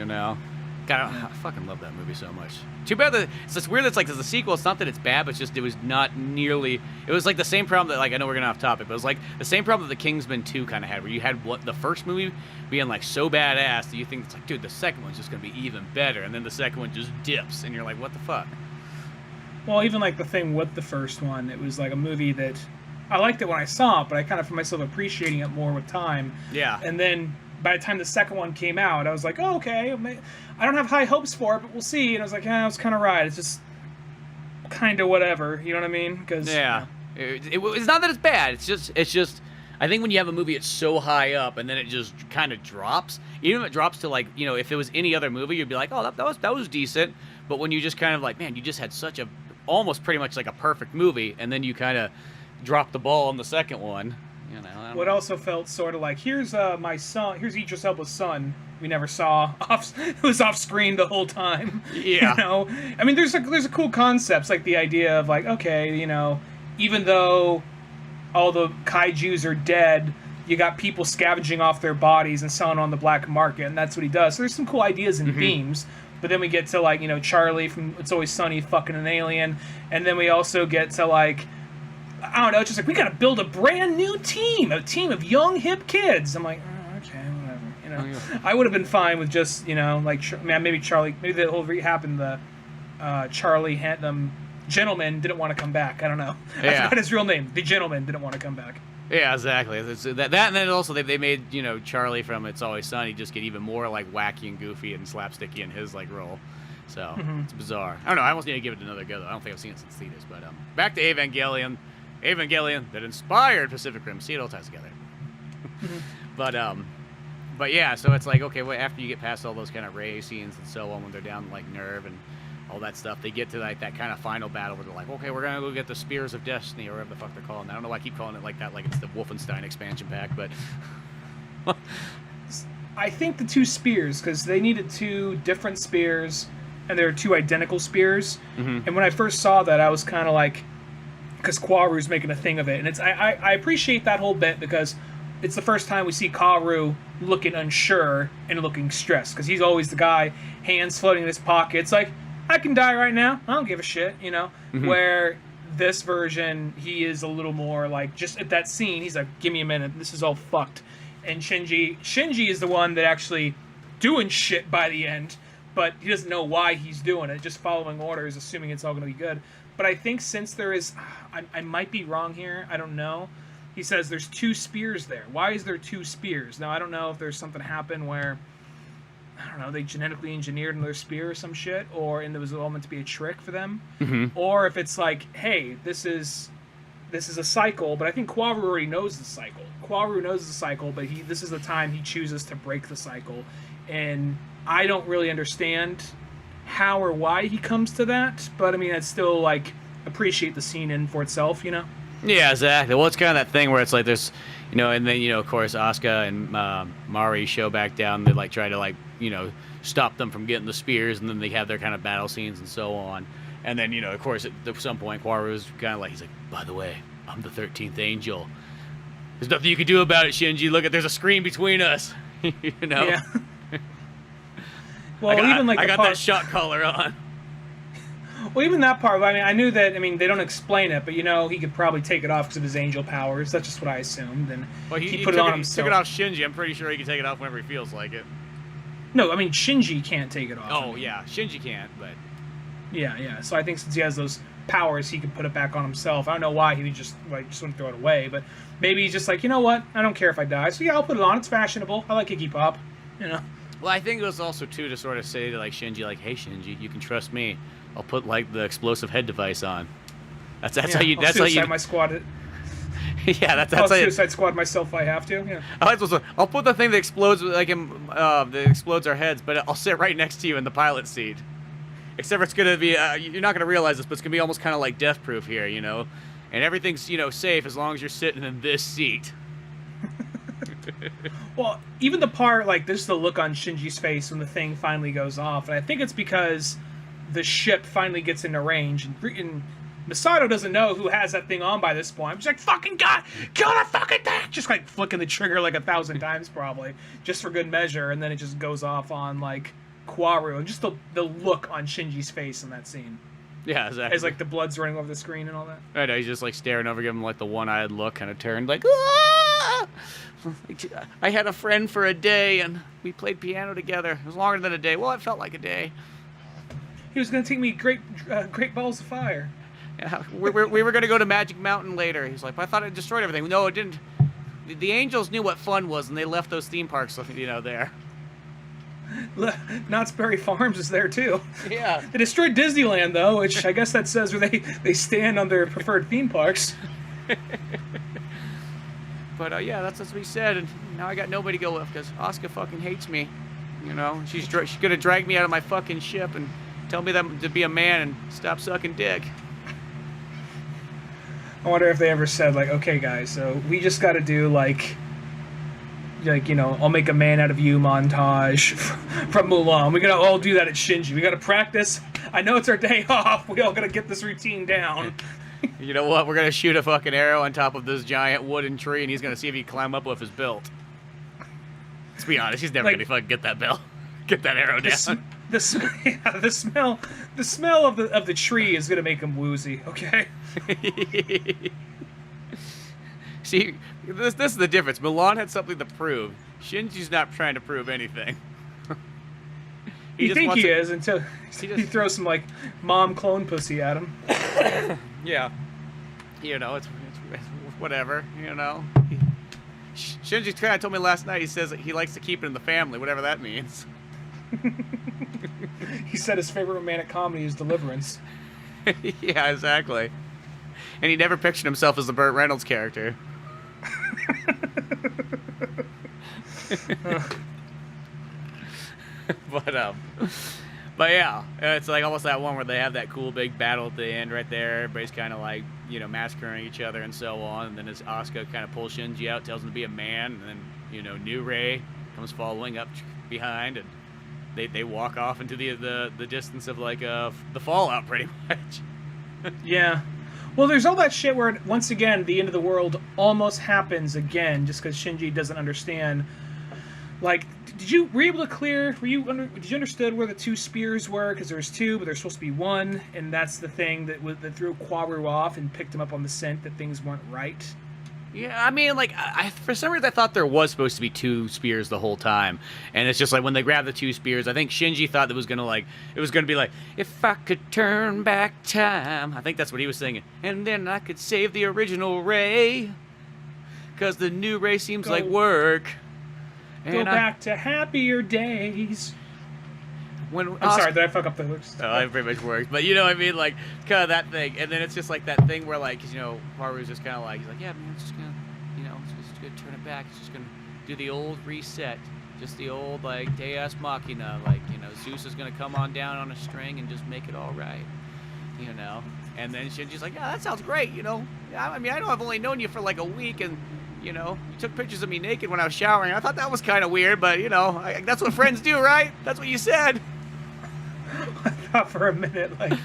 God, I fucking love that movie so much. Too bad that it's just weird. It's like there's a sequel. It's not that it's bad, but it's just it was not nearly. It was like the same problem that, like, I know we're getting off topic, but it was like the same problem that the Kingsman 2 kind of had, where you had the first movie being like so badass that you think it's like, dude, the second one's just gonna be even better, and then the second one just dips, and you're like, what the fuck? Well, even like the thing with the first one, it was like a movie that I liked it when I saw it, but I kind of found myself appreciating it more with time. Yeah. And then by the time the second one came out, I was like, oh, okay, I don't have high hopes for it, but we'll see. And I was like, I was kind of right. It's just kind of whatever. You know what I mean? Cause, yeah. It's not that it's bad. It's just. I think when you have a movie, it's so high up, and then it just kind of drops. Even if it drops to like, if it was any other movie, you'd be like, oh, that was decent. But when you just kind of like, man, you just had such a almost pretty much like a perfect movie, and then you kind of drop the ball on the second one. What also felt sort of like, here's my son, here's Idris Elba's son, we never saw, it was off screen the whole time. Yeah. I mean, there's a cool concepts, like the idea of like, okay, even though all the kaijus are dead, you got people scavenging off their bodies and selling on the black market, and that's what he does. So there's some cool ideas and themes. But then we get to like, Charlie from It's Always Sunny fucking an alien, and then we also get to like, I don't know, it's just like, we gotta build a brand new team, a team of young, hip kids. I'm like, oh, okay, whatever, I would have been fine with just, like, maybe Charlie, maybe the whole happened, the Charlie, gentleman didn't want to come back. I don't know. Yeah. I forgot his real name. The gentleman didn't want to come back. Yeah, exactly. That and then also they made Charlie from It's Always Sunny just get even more like wacky and goofy and slapsticky in his like role. So it's bizarre. I don't know. I almost need to give it another go though. I don't think I've seen it since theaters. But back to Evangelion that inspired Pacific Rim. See, it all ties together. But yeah, so it's like okay, well, after you get past all those kind of Ray scenes and so on, when they're down like Nerve and all that stuff, they get to like that kind of final battle where they're like, okay, we're gonna go get the Spears of Destiny or whatever the fuck they're calling it. I don't know why I keep calling it like that, like it's the Wolfenstein expansion pack, but I think the two spears, because they needed two different spears and there are two identical spears. And when I first saw that, I was kind of like, because Kaworu's making a thing of it, and I appreciate that whole bit because it's the first time we see Kaworu looking unsure and looking stressed, because he's always the guy, hands floating in his pocket. It's like, I can die right now. I don't give a shit, Where this version, he is a little more like, just at that scene, he's like, give me a minute. This is all fucked. And Shinji is the one that actually doing shit by the end, but he doesn't know why he's doing it, just following orders, assuming it's all going to be good. But I think since there is, I might be wrong here, I don't know. He says there's two spears there. Why is there two spears? Now, I don't know if there's something happened where, I don't know, they genetically engineered another spear or some shit, and it was all meant to be a trick for them. Or if it's like, hey, this is a cycle, but I think Kaworu already knows the cycle. Kaworu knows the cycle, but this is the time he chooses to break the cycle. And I don't really understand how or why he comes to that, but I mean, I'd still, like, appreciate the scene in for itself, Yeah, exactly. Well, it's kind of that thing where it's like there's, and then, of course, Asuka and Mari show back down. They, like, try to, like, stop them from getting the spears, and then they have their kind of battle scenes and so on. And then, of course, at some point, Kaworu's kind of like, he's like, by the way, I'm the 13th angel. There's nothing you can do about it, Shinji. Look, there's a screen between us. Yeah. Well, I got that shot collar on. Well, even that part, I mean, I knew that, they don't explain it, but, he could probably take it off because of his angel powers. That's just what I assumed. And he put it on himself. He took it off Shinji. I'm pretty sure he can take it off whenever he feels like it. No, Shinji can't take it off. Oh, yeah. Shinji can't, but... Yeah. So I think since he has those powers, he can put it back on himself. I don't know why he would just wouldn't throw it away, but maybe he's just like, you know what? I don't care if I die. So yeah, I'll put it on. It's fashionable. I like Iggy Pop. Well, I think it was also, too, to sort of say to, like, Shinji, like, hey, Shinji, you can trust me. I'll put, like, the explosive head device on. That's how you... I'll suicide my squad. Yeah, that's I'll how you... suicide squad myself if I have to, yeah. I'll put the thing that explodes, like, that explodes our heads, but I'll sit right next to you in the pilot seat. Except for it's going to be... you're not going to realize this, but it's going to be almost kind of like death-proof here, And everything's, safe as long as you're sitting in this seat. Well, even the part, like, this is the look on Shinji's face when the thing finally goes off. And I think it's because the ship finally gets into range. And Misato doesn't know who has that thing on by this point. I'm just like, fucking God, kill that fucking thing! Just, like, flicking the trigger, like, 1,000 times, probably. Just for good measure. And then it just goes off on, like, Kaworu. And just the look on Shinji's face in that scene. Yeah, exactly. As, like, the blood's running over the screen and all that. I know, he's just, like, staring over, giving him, like, the one-eyed look, kind of turned, like, ah! I had a friend for a day, and we played piano together. It was longer than a day. Well, it felt like a day. He was going to take me great balls of fire. Yeah, we were going to go to Magic Mountain later. He's like, but I thought it destroyed everything. No, it didn't. The Angels knew what fun was, and they left those theme parks, there. Knott's Berry Farms is there, too. Yeah. They destroyed Disneyland, though, which I guess that says where they stand on their preferred theme parks. But, yeah, that's what we said, and now I got nobody to go with, because Asuka fucking hates me. She's going to drag me out of my fucking ship and tell me that to be a man and stop sucking dick. I wonder if they ever said, like, okay, guys, so we just got to do, like, I'll make a man out of you montage from Mulan. We got to all do that at Shinji. We got to practice. I know it's our day off. We all got to get this routine down. You know what? We're going to shoot a fucking arrow on top of this giant wooden tree, and he's going to see if he can climb up with his belt. Let's be honest, he's never going to fucking get that belt. Get that arrow down. The smell of the tree is going to make him woozy, okay? See, this is the difference. Milan had something to prove. Shinji's not trying to prove anything. You think he is until he throws some, like, mom clone pussy at him. Yeah. You know, it's whatever. You know. Shinji kind of told me last night. He says that he likes to keep it in the family, whatever that means. He said his favorite romantic comedy is Deliverance. Yeah, exactly. And he never pictured himself as the Burt Reynolds character. But yeah, it's like almost that one where they have that cool big battle at the end right there. Everybody's kind of like, you know, massacring each other and so on. And then as Asuka kind of pulls Shinji out, tells him to be a man, and then, you know, new Rey comes following up behind, and they walk off into the distance of like the fallout pretty much. Yeah. Well, there's all that shit where once again the end of the world almost happens again just because Shinji doesn't understand. Like, did you understood where the two spears were? Because there's two, but there's supposed to be one, and that's the thing that threw Kwaru off and picked him up on the scent that things weren't right. Yeah, I mean, like, I for some reason I thought there was supposed to be two spears the whole time, and it's just like when they grabbed the two spears, I think Shinji thought it was gonna be like, if I could turn back time. I think that's what he was singing, and then I could save the original Rey, because the new Rey seems like work. Go back to happier days. I'm sorry, did I fuck up the lyrics? Oh, it pretty much works. But you know what I mean? Like, kind of that thing. And then it's just like that thing where, like, you know, Haru's just kind of like, he's like, yeah, man, it's just going to, you know, it's just going to turn it back. It's just going to do the old reset. Just the old, like, Deus Machina. Like, you know, Zeus is going to come on down on a string and just make it all right. You know? And then Shinji's like, yeah, that sounds great, you know? I mean, I know I've only known you for like a week, and you know, you took pictures of me naked when I was showering. I thought that was kind of weird, but, you know, that's what friends do, right? That's what you said. I thought for a minute, like,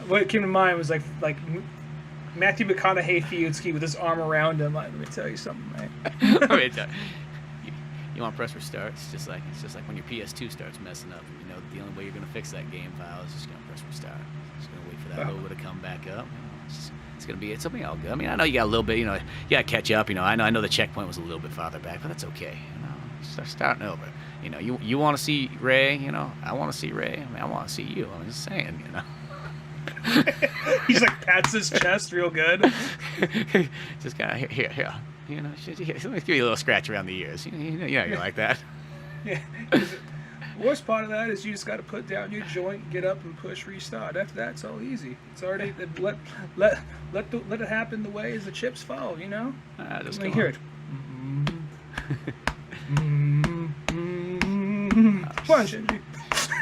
what came to mind was, like Matthew McConaughey Feudsky with his arm around him. Like, let me tell you something, mate. You want to press restart? It's just like when your PS2 starts messing up, and you know that the only way you're going to fix that game file is just going to press restart. Just going to wait for that logo to come back up. It's something all good. I mean, I know you got a little bit, you know, you got to catch up. You know, I know the checkpoint was a little bit farther back, but that's okay. You know, start starting over. You know, you want to see Rey, you know, I want to see Rey. I mean, I want to see you. I'm just saying, you know. He's like pats his chest real good. Just kind of here. You know, let me give you a little scratch around the ears. You know, you like that. Yeah. Worst part of that is you just got to put down your joint, get up, and push restart. After that, it's all easy. It's already let it happen the way as the chips fall. You know. Just let me hear it. Come on, Shinji.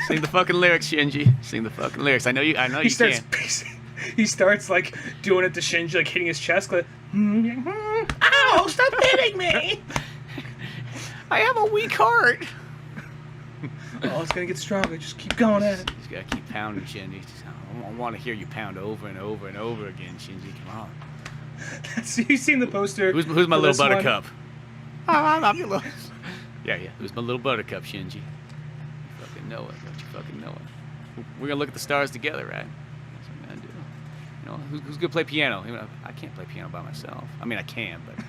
Sing the fucking lyrics, Shinji. Sing the fucking lyrics. I know you can. He starts like doing it to Shinji, like hitting his chest. Like, ow! Stop hitting me! I have a weak heart. Oh, it's gonna get stronger. Just keep going at it. You just gotta keep pounding, Shinji. I want to hear you pound over and over and over again, Shinji. Come on. You seen the poster? Who's my little buttercup? Oh, I'm your little. Yeah. Who's my little buttercup, Shinji? You fucking know it. Don't you fucking know it? We're gonna look at the stars together, right? That's what we're gonna do. You know, who's gonna play piano? I can't play piano by myself. I mean, I can, but I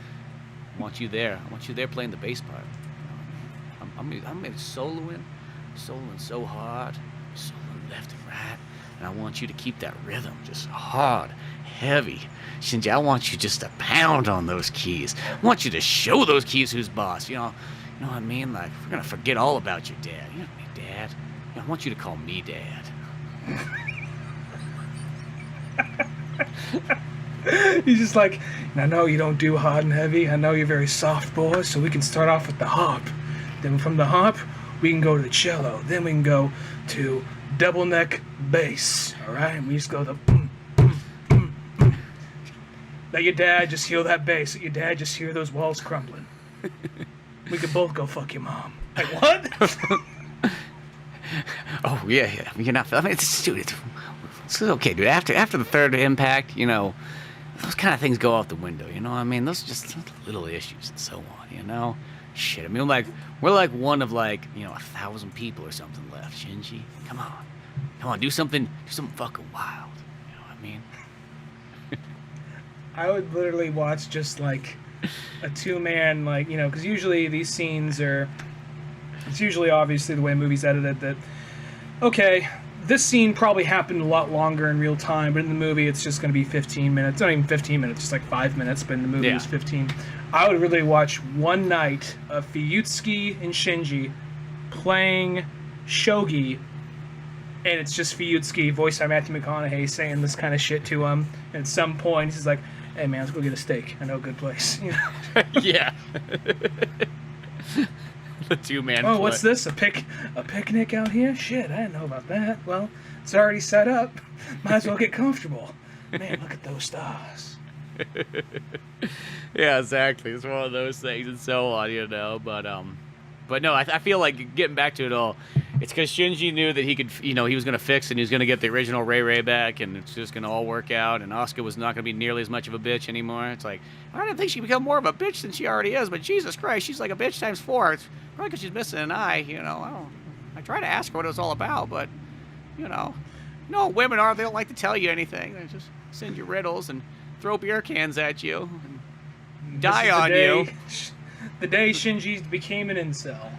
want you there. I want you there playing the bass part. You know, I'm soloing so hard, soloing left and right, and I want you to keep that rhythm just hard, heavy. Shinji, I want you just to pound on those keys. I want you to show those keys who's boss. You know what I mean? Like, we're gonna forget all about your dad. You know what I mean, Dad? I want you to call me Dad. He's just like, I know you don't do hard and heavy. I know you're very soft boy, so we can start off with the harp. Then from the harp, we can go to the cello. Then we can go to double neck bass. All right, and we just go to. Let your dad just hear that bass. Let your dad just hear those walls crumbling. We could both go fuck your mom. Like, what? Oh yeah. You're not. I mean, it's okay, dude. After the third impact, you know, those kind of things go out the window. You know what I mean? Those are just little issues and so on. You know. Shit, I mean, we're like one of 1,000 people or something left. Shinji, come on, do something fucking wild. You know what I mean? I would literally watch just like a two-man, like, you know, because usually these scenes it's usually obviously the way a movie's edited that, okay, this scene probably happened a lot longer in real time, but in the movie it's just going to be 15 minutes. Not even 15 minutes, just like 5 minutes, but in the movie it's 15. I would really watch one night of Fuyutsuki and Shinji playing shogi, and it's just Fuyutsuki, voiced by Matthew McConaughey, saying this kind of shit to him. And at some point he's like, hey man, let's go get a steak. I know a good place. You know? Yeah. The two-man Oh, what's this? A picnic out here? Shit, I didn't know about that. Well, it's already set up. Might as well get comfortable. Man, look at those stars. Yeah, exactly. It's one of those things and so on, you know. But no, I feel like getting back to it all, it's because Shinji knew that he could, you know, he was going to fix it and he was going to get the original Ray Ray back and it's just going to all work out and Asuka was not going to be nearly as much of a bitch anymore. It's like, I don't think she can become more of a bitch than she already is, but Jesus Christ, she's like a bitch times 4. It's probably because she's missing an eye, you know. I tried to ask her what it was all about, but, you know, women are, they don't like to tell you anything. They just send you riddles and throw beer cans at you and die on you. The day Shinji became an incel.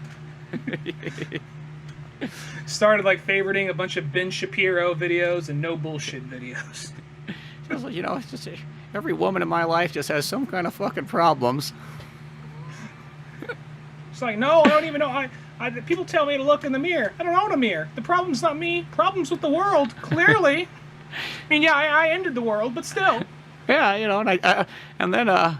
Started like favoriting a bunch of Ben Shapiro videos and no bullshit videos. Just, you know, it's just every woman in my life just has some kind of fucking problems. It's like, no, I don't even know. People tell me to look in the mirror. I don't own a mirror. The problem's not me. Problem's with the world, clearly. I mean, yeah, I ended the world, but still. Yeah, you know, and then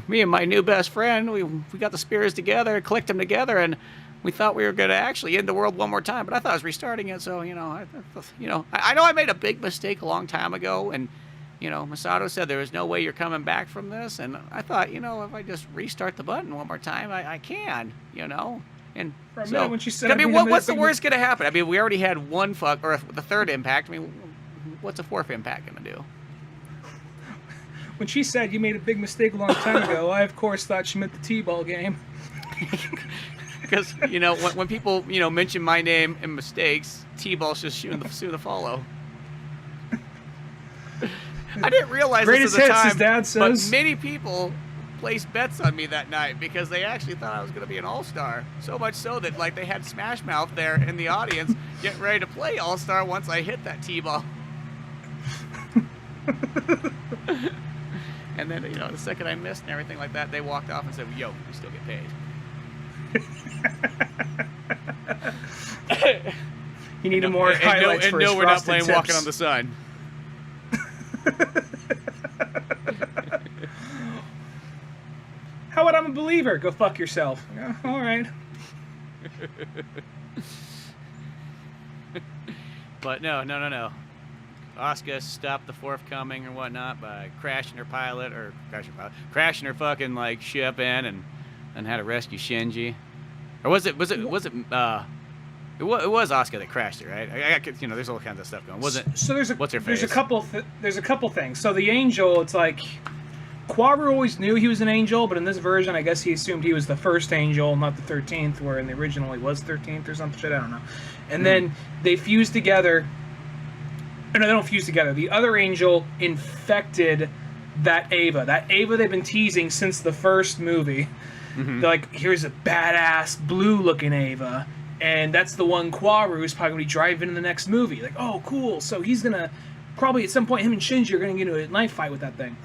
me and my new best friend, we got the spears together, clicked them together, and we thought we were going to actually end the world one more time, but I thought I was restarting it. So, you know, I know I made a big mistake a long time ago, and, you know, Masato said there was no way you're coming back from this, and I thought, you know, if I just restart the button one more time, I can, you know. And for a so, minute when she said, I mean, what's the worst going to happen? I mean, we already had one or the third impact. I mean, what's the fourth impact going to do? When she said you made a big mistake a long time ago, I of course thought she meant the T-ball game. Because, you know, when people, you know, mention my name and mistakes, T-ball's just soon to follow. I didn't realize Greatest this at the hits, time, his dad says. but many people placed bets on me that night because they actually thought I was going to be an all-star. So much so that, like, they had Smash Mouth there in the audience getting ready to play all-star once I hit that T-ball. And then, you know, the second I missed and everything like that, they walked off and said, yo, we still get paid. You need more highlights for his we're not frosted playing tips. Walking on the Sun. How about I'm a believer? Go fuck yourself. Yeah, all right. But no. Asuka stopped the forthcoming or whatnot by crashing her crashing her fucking like ship in and had to rescue Shinji. Or was it It was Asuka that crashed it, right? You know, there's all kinds of stuff going. So what's her face? There's a couple things. So the angel, it's like Quaru always knew he was an angel, but in this version, I guess he assumed he was the first angel, not the 13th, where in the original he was 13th or some shit. I don't know. And then they fused together. No, they don't fuse together. The other angel infected that Ava. That Ava they've been teasing since the first movie. Mm-hmm. They're like, here's a badass blue-looking Ava. And that's the one Quaru's probably going to be driving in the next movie. Like, oh, cool. So he's going to, probably at some point, him and Shinji are going to get into a knife fight with that thing.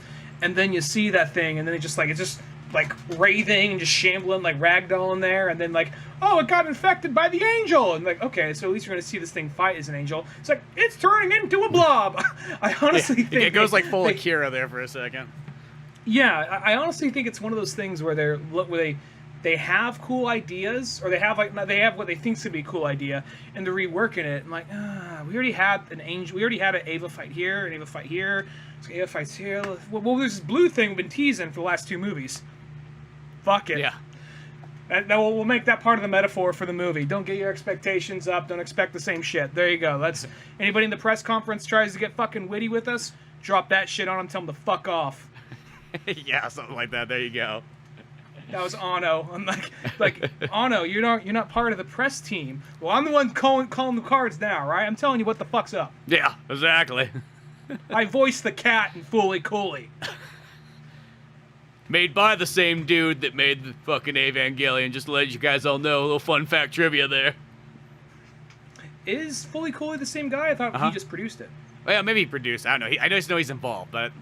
And then you see that thing, and then it's just like wraithing and just shambling, like ragdoll in there. And then like, oh, it got infected by the angel. And like, okay, so at least you're going to see this thing fight as an angel. It's like, it's turning into a blob. I honestly think it goes like full Akira there for a second. Yeah, I honestly think it's one of those things where they have cool ideas, or they have what they think's gonna be a cool idea, and they're reworking it. And like, we already had an angel, we already had an Ava fight here, an Ava fight here, so Ava fights here. Well, there's this blue thing we've been teasing for the last 2 movies. Fuck it. Yeah. We'll make that part of the metaphor for the movie. Don't get your expectations up. Don't expect the same shit. There you go. That's anybody in the press conference tries to get fucking witty with us, drop that shit on them, tell them to fuck off. Yeah, something like that. There you go. That was Ono. I'm like Ono, you're not part of the press team. Well, I'm the one calling the cards now, right? I'm telling you what the fuck's up. Yeah, exactly. I voiced the cat in Fooly Cooley. Made by the same dude that made the fucking Evangelion. Just to let you guys all know, a little fun fact trivia there. is Fully Cooley the same guy? I thought he just produced it. Well, yeah, maybe he produced. I don't know. I just know he's involved, but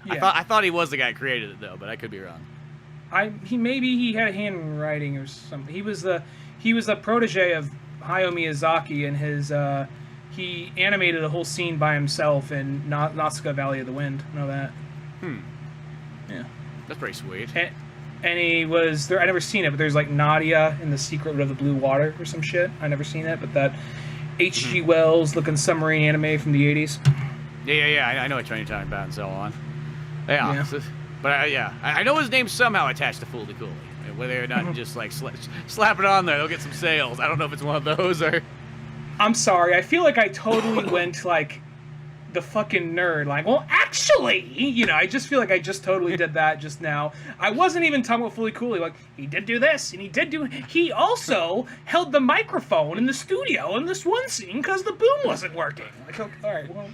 I thought he was the guy who created it though. But I could be wrong. He had a hand in writing or something. He was the protege of Hayao Miyazaki, and he animated a whole scene by himself in Nausicaa Valley of the Wind. Know that? Yeah. That's pretty sweet. And he was there. I never seen it, but there's like Nadia in the Secret of the Blue Water or some shit. I never seen it, but that H.G. Wells looking submarine anime from the 80s. Yeah. I know what you're talking about and so on. Yeah. But I know his name's somehow attached to Fully Cooley. Whether or not just like slap it on there, they'll get some sales. I don't know if it's one of those or. I'm sorry. I feel like I totally went like the fucking nerd. Like, well, actually, I just feel like I just totally did that just now. I wasn't even talking about Fully Cooley. Like, he did do this, and he also held the microphone in the studio in this one scene because the boom wasn't working. Like, okay, all right, well.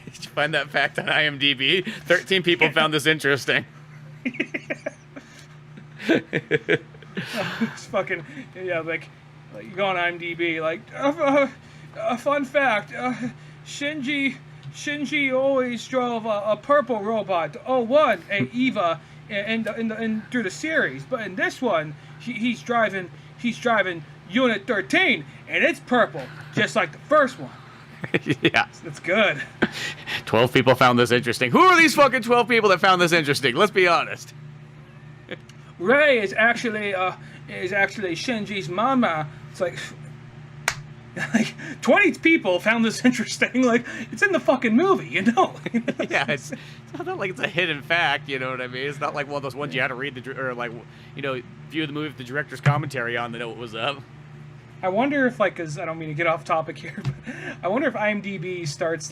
Did you find that fact on IMDb? 13 people found this interesting. It's fucking, like you go on IMDb, like, a fun fact, Shinji always drove a purple robot, a Eva, in through the series, but in this one, he's driving Unit 13, and it's purple, just like the first one. Yeah. It's good. 12 people found this interesting. Who are these fucking 12 people that found this interesting? Let's be honest. Ray is actually Shinji's mama. It's like 20 people found this interesting. Like, it's in the fucking movie, Yeah, it's not like it's a hidden fact, you know what I mean? It's not like one of those ones you had to read view the movie with the director's commentary on to know what was up. I wonder if, because I don't mean to get off topic here, but I wonder if IMDb starts,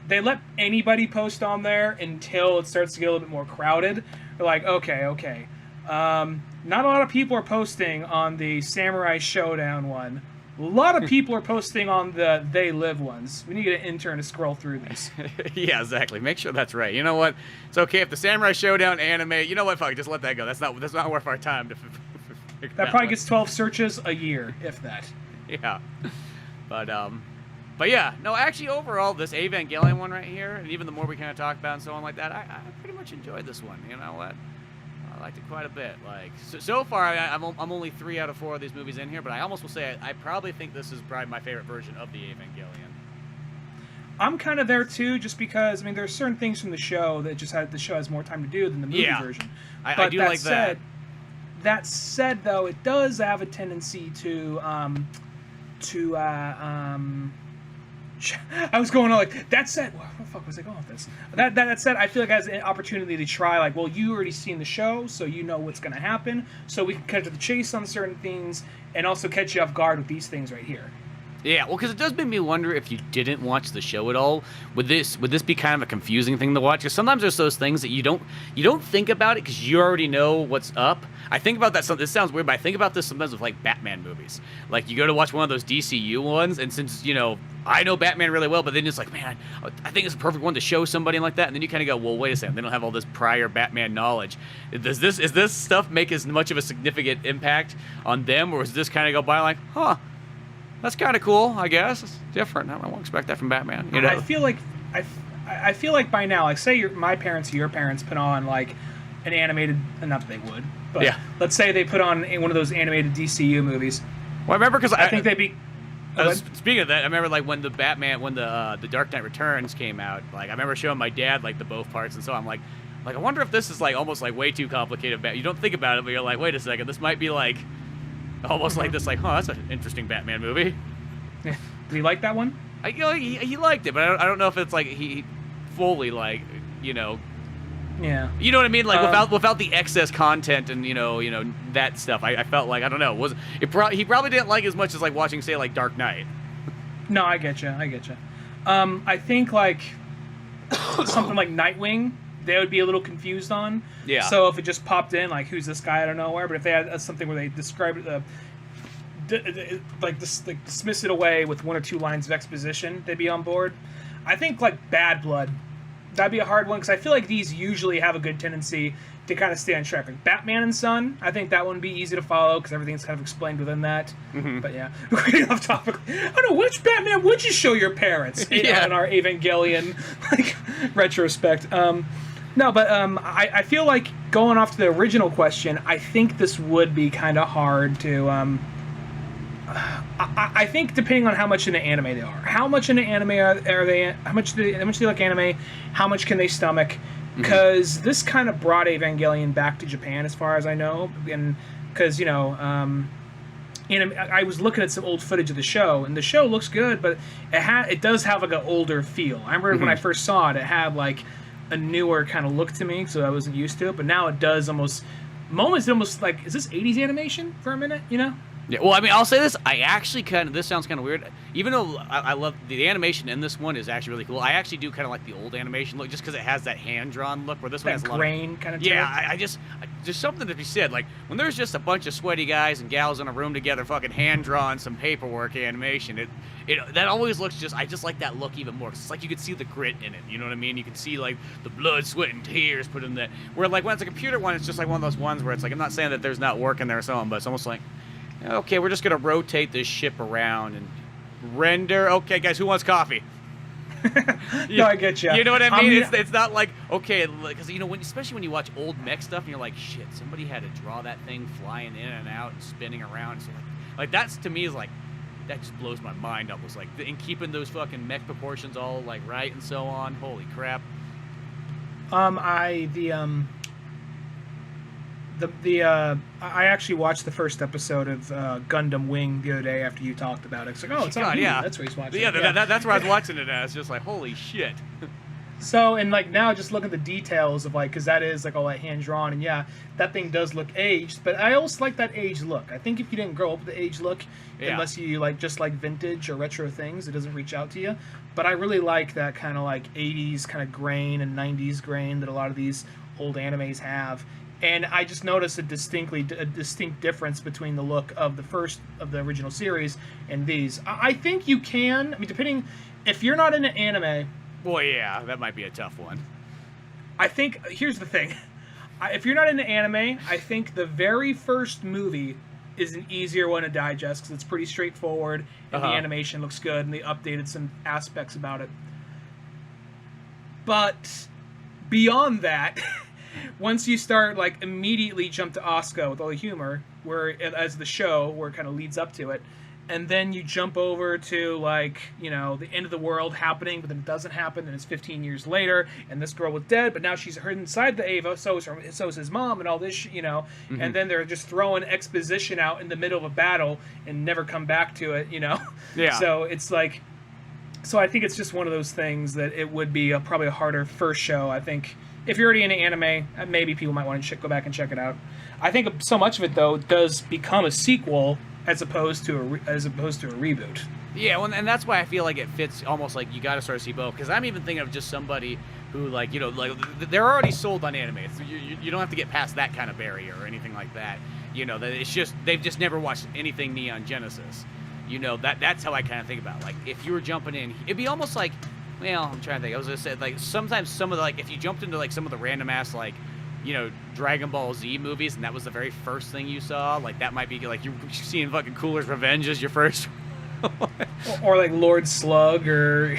they let anybody post on there until it starts to get a little bit more crowded. They're like, okay. Not a lot of people are posting on the Samurai Showdown one. A lot of people are posting on the They Live ones. We need an intern to scroll through these. Yeah, exactly. Make sure that's right. You know what? It's okay if the Samurai Showdown anime, you know what? Fuck, just let that go. That's not worth our time to that probably gets 12 searches a year, if that. Yeah. But yeah, no, actually overall, this Evangelion one right here, and even the more we kind of talk about and so on like that, I pretty much enjoyed this one. You know what? I liked it quite a bit. Like so far, I'm only 3 out of 4 of these movies in here, but I almost will say I probably think this is probably my favorite version of the Evangelion. I'm kind of there too, just because there's certain things from the show that the show has more time to do than the movie version. I do like that. That said, though, it does have a tendency to I was going on like, that said, where the fuck was I going with this? That said, I feel like it has an opportunity to try, you already seen the show, so you know what's going to happen, so we can cut to the chase on certain things, and also catch you off guard with these things right here. Yeah, well, because it does make me wonder if you didn't watch the show at all, would this be kind of a confusing thing to watch? Because sometimes there's those things that you don't think about it because you already know what's up. I think about that. This sounds weird, but I think about this sometimes with Batman movies. Like you go to watch one of those DCU ones, and since I know Batman really well, but then it's like, man, I think it's a perfect one to show somebody like that, and then you kind of go, well, wait a second, they don't have all this prior Batman knowledge. Is this stuff make as much of a significant impact on them, or is this kind of go by like, huh? That's kind of cool, I guess. It's different. I don't expect that from Batman. I feel like by now, say my parents or your parents put on an animated, not that they would, but let's say they put on one of those animated DCU movies. Well, I remember because I think they'd be. Speaking of that, I remember when the Dark Knight Returns came out. I remember showing my dad the both parts, and so I'm like I wonder if this is almost way too complicated. You don't think about it, but you're like, wait a second, this might be almost like this, that's an interesting Batman movie. Yeah. Did he like that one? He liked it, but I don't know if it's he fully Yeah. You know what I mean? Without the excess content and that stuff, I felt I don't know. He probably didn't like as much as watching say Dark Knight. No, I get you. I think something like Nightwing, they would be a little confused on. Yeah. So if it just popped in, who's this guy out of nowhere? But if they had something where they describe it, dismiss it away with 1 or 2 lines of exposition, they'd be on board. I think Bad Blood that'd be a hard one because I feel like these usually have a good tendency to kind of stay on track. Like Batman and Son, I think that one would be easy to follow because everything's kind of explained within that. But yeah, we're getting off topic. I don't know, which Batman would you show your parents in our Evangelion like retrospect. No, but I feel like going off to the original question, I think this would be kind of hard to. I think depending on how much into anime they are, how much into anime are they? How much do they like anime? How much can they stomach? Because this kind of brought Evangelion back to Japan, as far as I know, and because I was looking at some old footage of the show, and the show looks good, but it does have like an older feel. I remember when I first saw it, it had like a newer kind of look to me, so I wasn't used to it. But now it does almost like, is this 80s animation for a minute? Yeah, well, I mean, I'll say this. I actually this sounds kind of weird. Even though I love the animation in this one is actually really cool, I actually do kind of like the old animation look just because it has that hand-drawn look where this one has a lot of... grain kind of... Yeah, I just... There's something to be said. Like, when there's just a bunch of sweaty guys and gals in a room together fucking hand-drawn some paperwork animation, that always looks just... I just like that look even more. 'Cause it's like you could see the grit in it, you know what I mean? You can see, like, the blood, sweat, and tears put in that. Where, like, when it's a computer one, it's just like one of those ones where it's like, I'm not saying that there's not work in there or so on, but it's almost like... Okay, we're just going to rotate this ship around and render. Okay, guys, who wants coffee? No, I get you. You know what I mean? It's not like, okay, because, especially when you watch old mech stuff and you're like, shit, somebody had to draw that thing flying in and out and spinning around. So like that's, to me, is like, that just blows my mind almost. Like, and keeping those fucking mech proportions all, like, right and so on. Holy crap. I actually watched the first episode of Gundam Wing the other day after you talked about it. It's like, it's on Hulu. Yeah. That's where he's watching. Yeah, that's where I was watching it as. Just like, holy shit. So, and like now, just look at the details of like, because that is like all that hand drawn, and yeah, that thing does look aged. But I always like that aged look. I think if you didn't grow up with the aged look, unless you just like vintage or retro things, it doesn't reach out to you. But I really like that kind of like 80s kind of grain and 90s grain that a lot of these old animes have. And I just noticed a distinct difference between the look of the original series and these. I think you can. I mean, depending, if you're not into anime. Boy, yeah, that might be a tough one. I think here's the thing: if you're not into anime, I think the very first movie is an easier one to digest because it's pretty straightforward and the animation looks good and they updated some aspects about it. But beyond that. Once you start, like, immediately jump to Asuka with all the humor, as the show, where it kind of leads up to it, and then you jump over to, like, the end of the world happening, but then it doesn't happen, and it's 15 years later, and this girl was dead, but now she's inside the Eva, so is his mom, and all this, and then they're just throwing exposition out in the middle of a battle and never come back to it, Yeah. So it's like... So I think it's just one of those things that it would be probably a harder first show, I think... If you're already into anime, maybe people might want to go back and check it out. I think so much of it though does become a sequel as opposed to a reboot. Yeah, well, and that's why I feel like it fits almost like you got to sort of see both. Because I'm even thinking of just somebody who they're already sold on anime. So you don't have to get past that kind of barrier or anything like that. That it's just they've just never watched anything Neon Genesis. That's how I kind of think about it. Like if you were jumping in, it'd be almost like. Well, I'm trying to think. I was gonna say like sometimes some of the if you jumped into like some of the random ass Dragon Ball Z movies and that was the very first thing you saw, like that might be like you're seeing fucking Cooler's Revenge as your first. or like Lord Slug or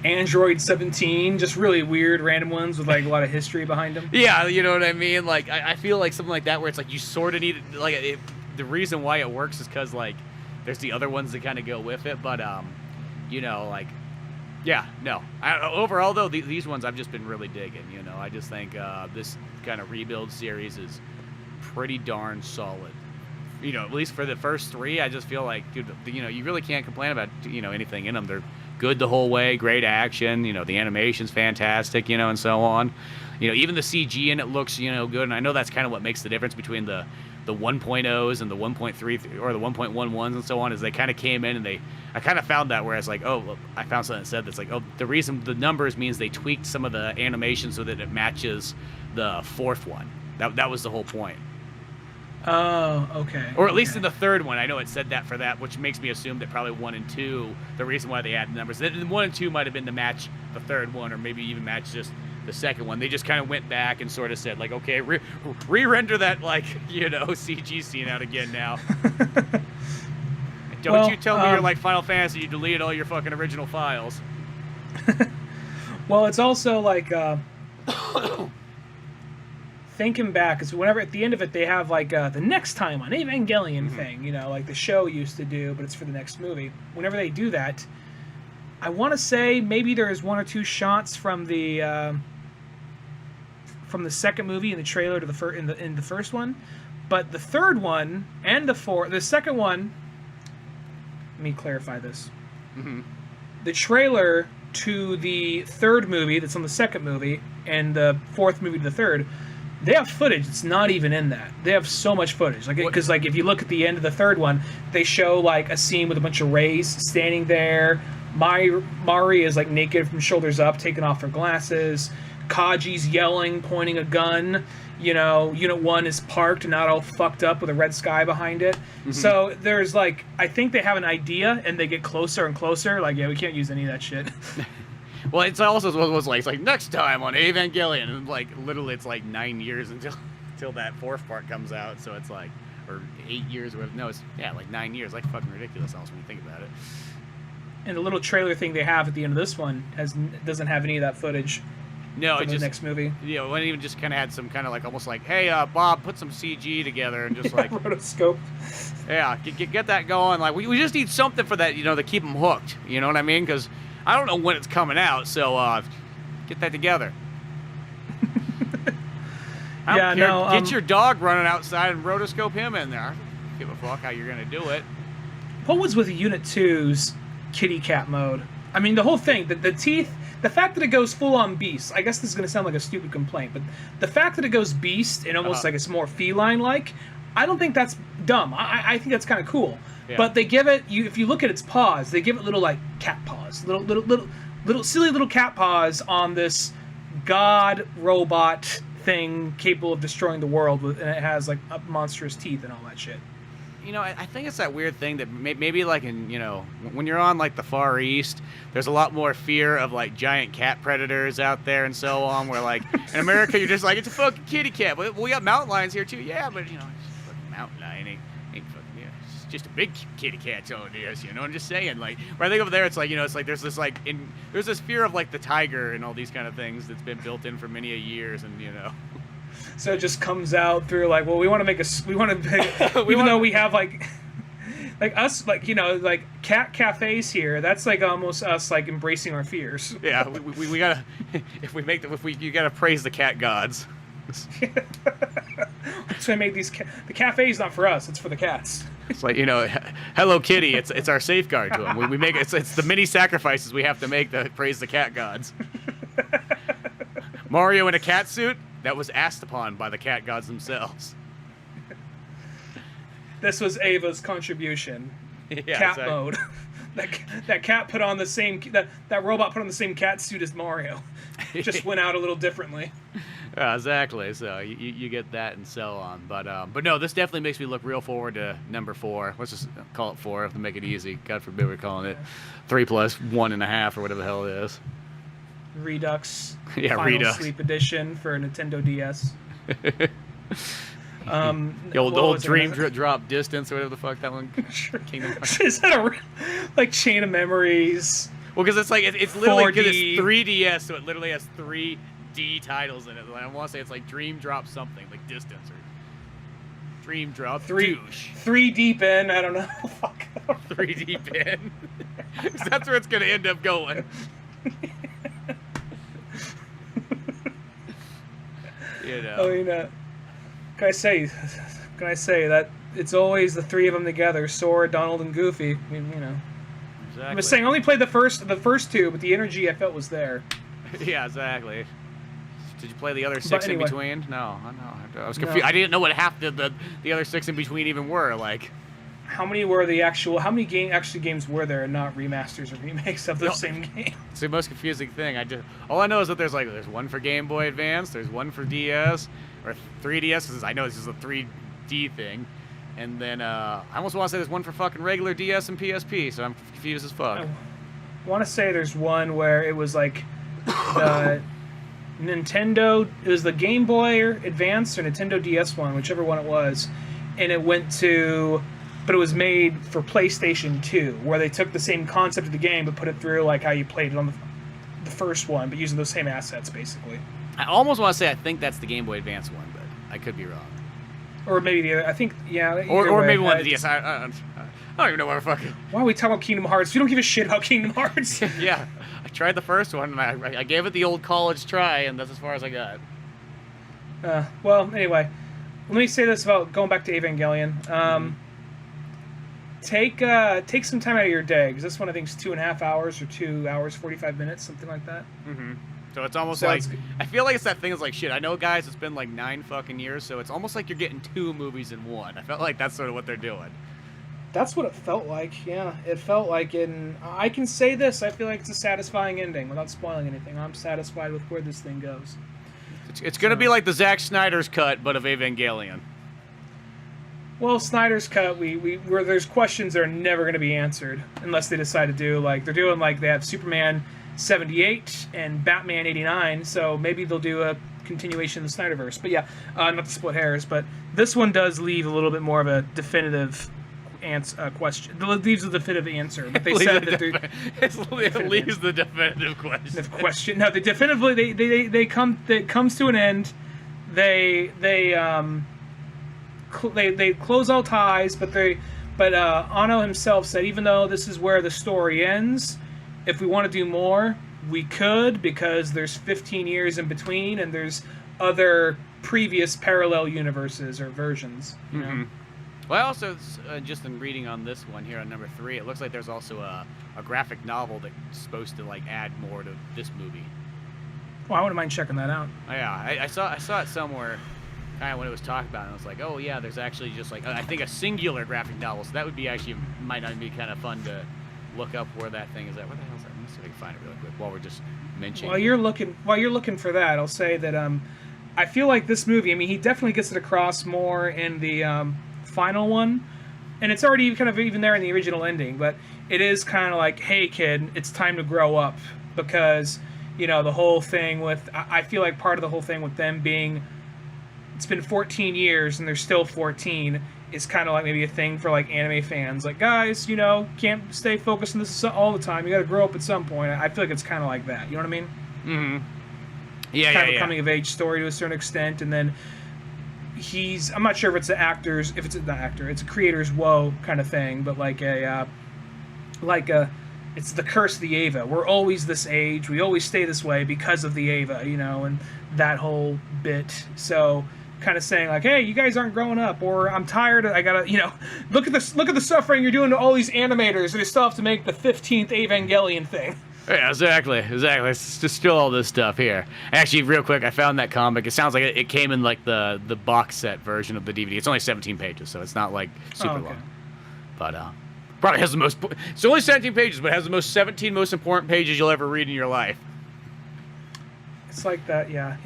Android 17, just really weird random ones with like a lot of history behind them. Yeah, you know what I mean. Like I feel like something like that where it's like you sort of need the reason why it works is because like there's the other ones that kind of go with it, but Yeah, no. Overall, though, these ones I've just been really digging. I just think this kind of Rebuild series is pretty darn solid. At least for the first three, I just feel like, dude, you really can't complain about, anything in them. They're good the whole way, great action. The animation's fantastic, and so on. Even the CG in it looks, good. And I know that's kind of what makes the difference between the 1.0s and the 1.3 or the 1.11s and so on is they kind of came in and I kind of found that whereas like, I found something that said that's like, the reason the numbers means they tweaked some of the animation so that it matches the fourth one. That was the whole point. Oh, okay. Or at least in the third one, I know it said that for that, which makes me assume that probably 1 and 2, the reason why they added numbers. Then 1 and 2 might have been to match the third one, or maybe even match just the second one. They just kind of went back and sort of said, like, okay, re-render that, like, CG scene out again now. Don't you tell me you're like Final Fantasy, you deleted all your fucking original files. Well, it's also like... thinking back, because whenever at the end of it they have like the next time on Evangelion thing, like the show used to do, but it's for the next movie. Whenever they do that, I want to say maybe there's 1 or 2 shots from the second movie in the trailer to in the first one, but the third one and the second one. Let me clarify this. The trailer to the third movie that's on the second movie and the fourth movie to the third. They have footage that's not even in that. They have so much footage. Because if you look at the end of the third one, they show like a scene with a bunch of Rays standing there. Mari is like naked from shoulders up, taking off her glasses. Kaji's yelling, pointing a gun. Unit 1 is parked, not all fucked up with a red sky behind it. So there's like, I think they have an idea and they get closer and closer. Like, yeah, we can't use any of that shit. Well, it's also what was like. It's like next time on Evangelion, and like literally, it's like 9 years until that fourth part comes out. So it's like, or 8 years. No, it's like 9 years. Like fucking ridiculous, almost when you think about it. And the little trailer thing they have at the end of this one doesn't have any of that footage. No, it just the next movie. Yeah, it even just kind of had some kind of like almost like, hey, Bob, put some CG together and just like rotoscope. Yeah, get that going. Like we just need something for that, to keep them hooked. You know what I mean? Because I don't know when it's coming out, so get that together. I don't care. Get your dog running outside and rotoscope him in there. I don't give a fuck how you're gonna do it. What was with Unit 2's kitty cat mode? I mean, the whole thing, the teeth, the fact that it goes full on beast. I guess this is gonna sound like a stupid complaint, but the fact that it goes beast and almost like it's more feline-like, I don't think that's dumb. I think that's kind of cool. Yeah. But they give it, if you look at its paws, they give it little like cat paws, little silly little cat paws on this god robot thing capable of destroying the world, and it has like monstrous teeth and all that shit. I think it's that weird thing that maybe like in, when you're on like the Far East, there's a lot more fear of like giant cat predators out there and so on, where like in America you're just like, it's a fucking kitty cat. We got mountain lions here too. Yeah, but it's just a fucking mountain lion. Ain't fucking, it's just a big kitty cat all it is, I'm just saying, like, where I think over there it's like, it's like there's this like there's this fear of like the tiger and all these kind of things that's been built in for many a years, and So it just comes out through like, well, even though we have like us, like, like cat cafes here, that's like almost us like embracing our fears. Yeah, we gotta, you gotta praise the cat gods. That's why I made these. The cafe is not for us; it's for the cats. It's like, Hello Kitty. It's our safeguard to them. We make it's the many sacrifices we have to make to praise the cat gods. Mario in a cat suit. That was asked upon by the cat gods themselves. This was Ava's contribution. Yeah, cat mode. That cat put on the same. That robot put on the same cat suit as Mario. Just went out a little differently. Exactly. So you get that and so on. But no, this definitely makes me look real forward to number 4. Let's just call it 4 to make it easy. God forbid we're calling it 3 + 1.5 or whatever the hell it is. Redux. Yeah, Final Redux. Sleep Edition for Nintendo DS. The old Dream Drop Distance or whatever the fuck that one. Kingdom Hearts. Is that like Chain of Memories? Well, because it's like it's literally 4D. because it's 3DS, so it literally has 3D titles in it. I want to say it's like Dream Drop something, like Distance or Dream Drop Douche. 3 deep in, I don't know. Fuck. 3 deep in. That's where it's gonna end up going. I mean, can I say that it's always the 3 of them together: Sora, Donald, and Goofy. I mean, Exactly. I'm just saying, I only played the first 2, but the energy I felt was there. Yeah, exactly. Did you play the other 6 in between? No. I was confused. No. I didn't know what half the other 6 in between even were. Like, how many games were there, and not remasters or remakes of the same game? It's the most confusing thing. All I know is that there's one for Game Boy Advance, there's one for DS or 3DS, because I know this is a 3D HD thing. And then I almost want to say there's one for fucking regular DS and PSP, so I'm confused as fuck. I want to say there's one where it was like the Nintendo, it was the Game Boy Advance or Nintendo DS one, whichever one it was, and it went to, but it was made for PlayStation 2, where they took the same concept of the game but put it through like how you played it on the first one, but using those same assets basically. I almost want to say I think that's the Game Boy Advance one, but I could be wrong. Or maybe the other, I think, yeah. Or maybe one of the DS. I don't even know what we're fucking. Why are we talking about Kingdom Hearts? We don't give a shit about Kingdom Hearts. Yeah, I tried the first one, and I gave it the old college try, and that's as far as I got. Well, anyway, let me say this about going back to Evangelion. Take some time out of your day, because this one I think is 2.5 hours or 2 hours 45 minutes, something like that. Mm-hmm. So it's almost like, I feel like it's that thing is like, shit, I know, guys, it's been like 9 fucking years, so it's almost like you're getting 2 movies in one. I felt like that's sort of what they're doing. That's what it felt like, yeah. It felt like I can say this, I feel like it's a satisfying ending without spoiling anything. I'm satisfied with where this thing goes. It's going to be like the Zack Snyder's cut, but of Evangelion. Well, Snyder's cut, where there's questions that are never going to be answered unless they decide to do, like, they're doing, like, they have Superman 78 and Batman 89, so maybe they'll do a continuation of the Snyderverse. But yeah, not to split hairs, but this one does leave a little bit more of a definitive question. It leaves a definitive answer, but they said that it leaves the definitive question. No, they definitively they comes to an end. They close all ties, but Anno himself said even though this is where the story ends, if we want to do more, we could, because there's 15 years in between, and there's other previous parallel universes or versions. You know? Well, also, just in reading on this one here on number 3, it looks like there's also a graphic novel that's supposed to like add more to this movie. Well, I wouldn't mind checking that out. Oh, yeah, I saw it somewhere, kind of when it was talked about, and I was like, oh yeah, there's actually just like I think a singular graphic novel, so that would be actually might not be kind of fun to look up where that thing is at. Where the hell is that? Let me see if I can find it really quick while we're just mentioning. While you're looking for that, I'll say that I feel like this movie, I mean, he definitely gets it across more in the final one, and it's already kind of even there in the original ending, but it is kind of like, hey kid, it's time to grow up, because you know the whole thing with, I feel like part of the whole thing with them being, it's been 14 years and they're still 14, is kind of like maybe a thing for like anime fans, like, guys, you know, can't stay focused on this all the time, you gotta grow up at some point. I feel like it's kind of like that, you know what I mean? Yeah, kind of a coming of age story to a certain extent, and then I'm not sure if it's it's a creator's woe kind of thing, but it's the curse of the Eva. We're always this age, we always stay this way because of the Eva, you know, and that whole bit. So kind of saying like, hey, you guys aren't growing up, or I'm tired, I gotta, you know, look at the suffering you're doing to all these animators, and they still have to make the 15th Evangelion thing. Yeah, exactly. It's just still all this stuff here. Actually, real quick, I found that comic. It sounds like it came in like the box set version of the DVD. It's only 17 pages, so it's not like super long. But probably has the most. It's only 17 pages, but it has the 17 most important pages you'll ever read in your life. It's like that, yeah.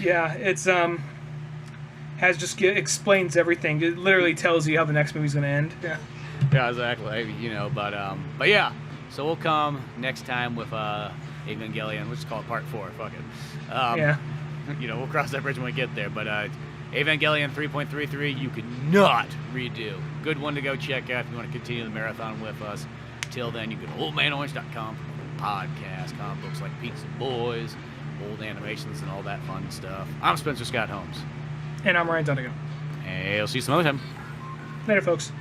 Yeah, it's explains everything. It literally tells you how the next movie's gonna end. Yeah, exactly. You know, but yeah. So we'll come next time with Evangelion. We'll just call it part 4. Fuck it. Yeah. You know, we'll cross that bridge when we get there. But Evangelion 3.33, you could not redo. Good one to go check out if you want to continue the marathon with us. Till then, you can oldmanorange.com for podcast, comic books like Pizza Boys, old animations, and all that fun stuff. I'm Spencer Scott Holmes. And I'm Ryan Dunnigan. Hey, I'll see you some other time. Later, folks.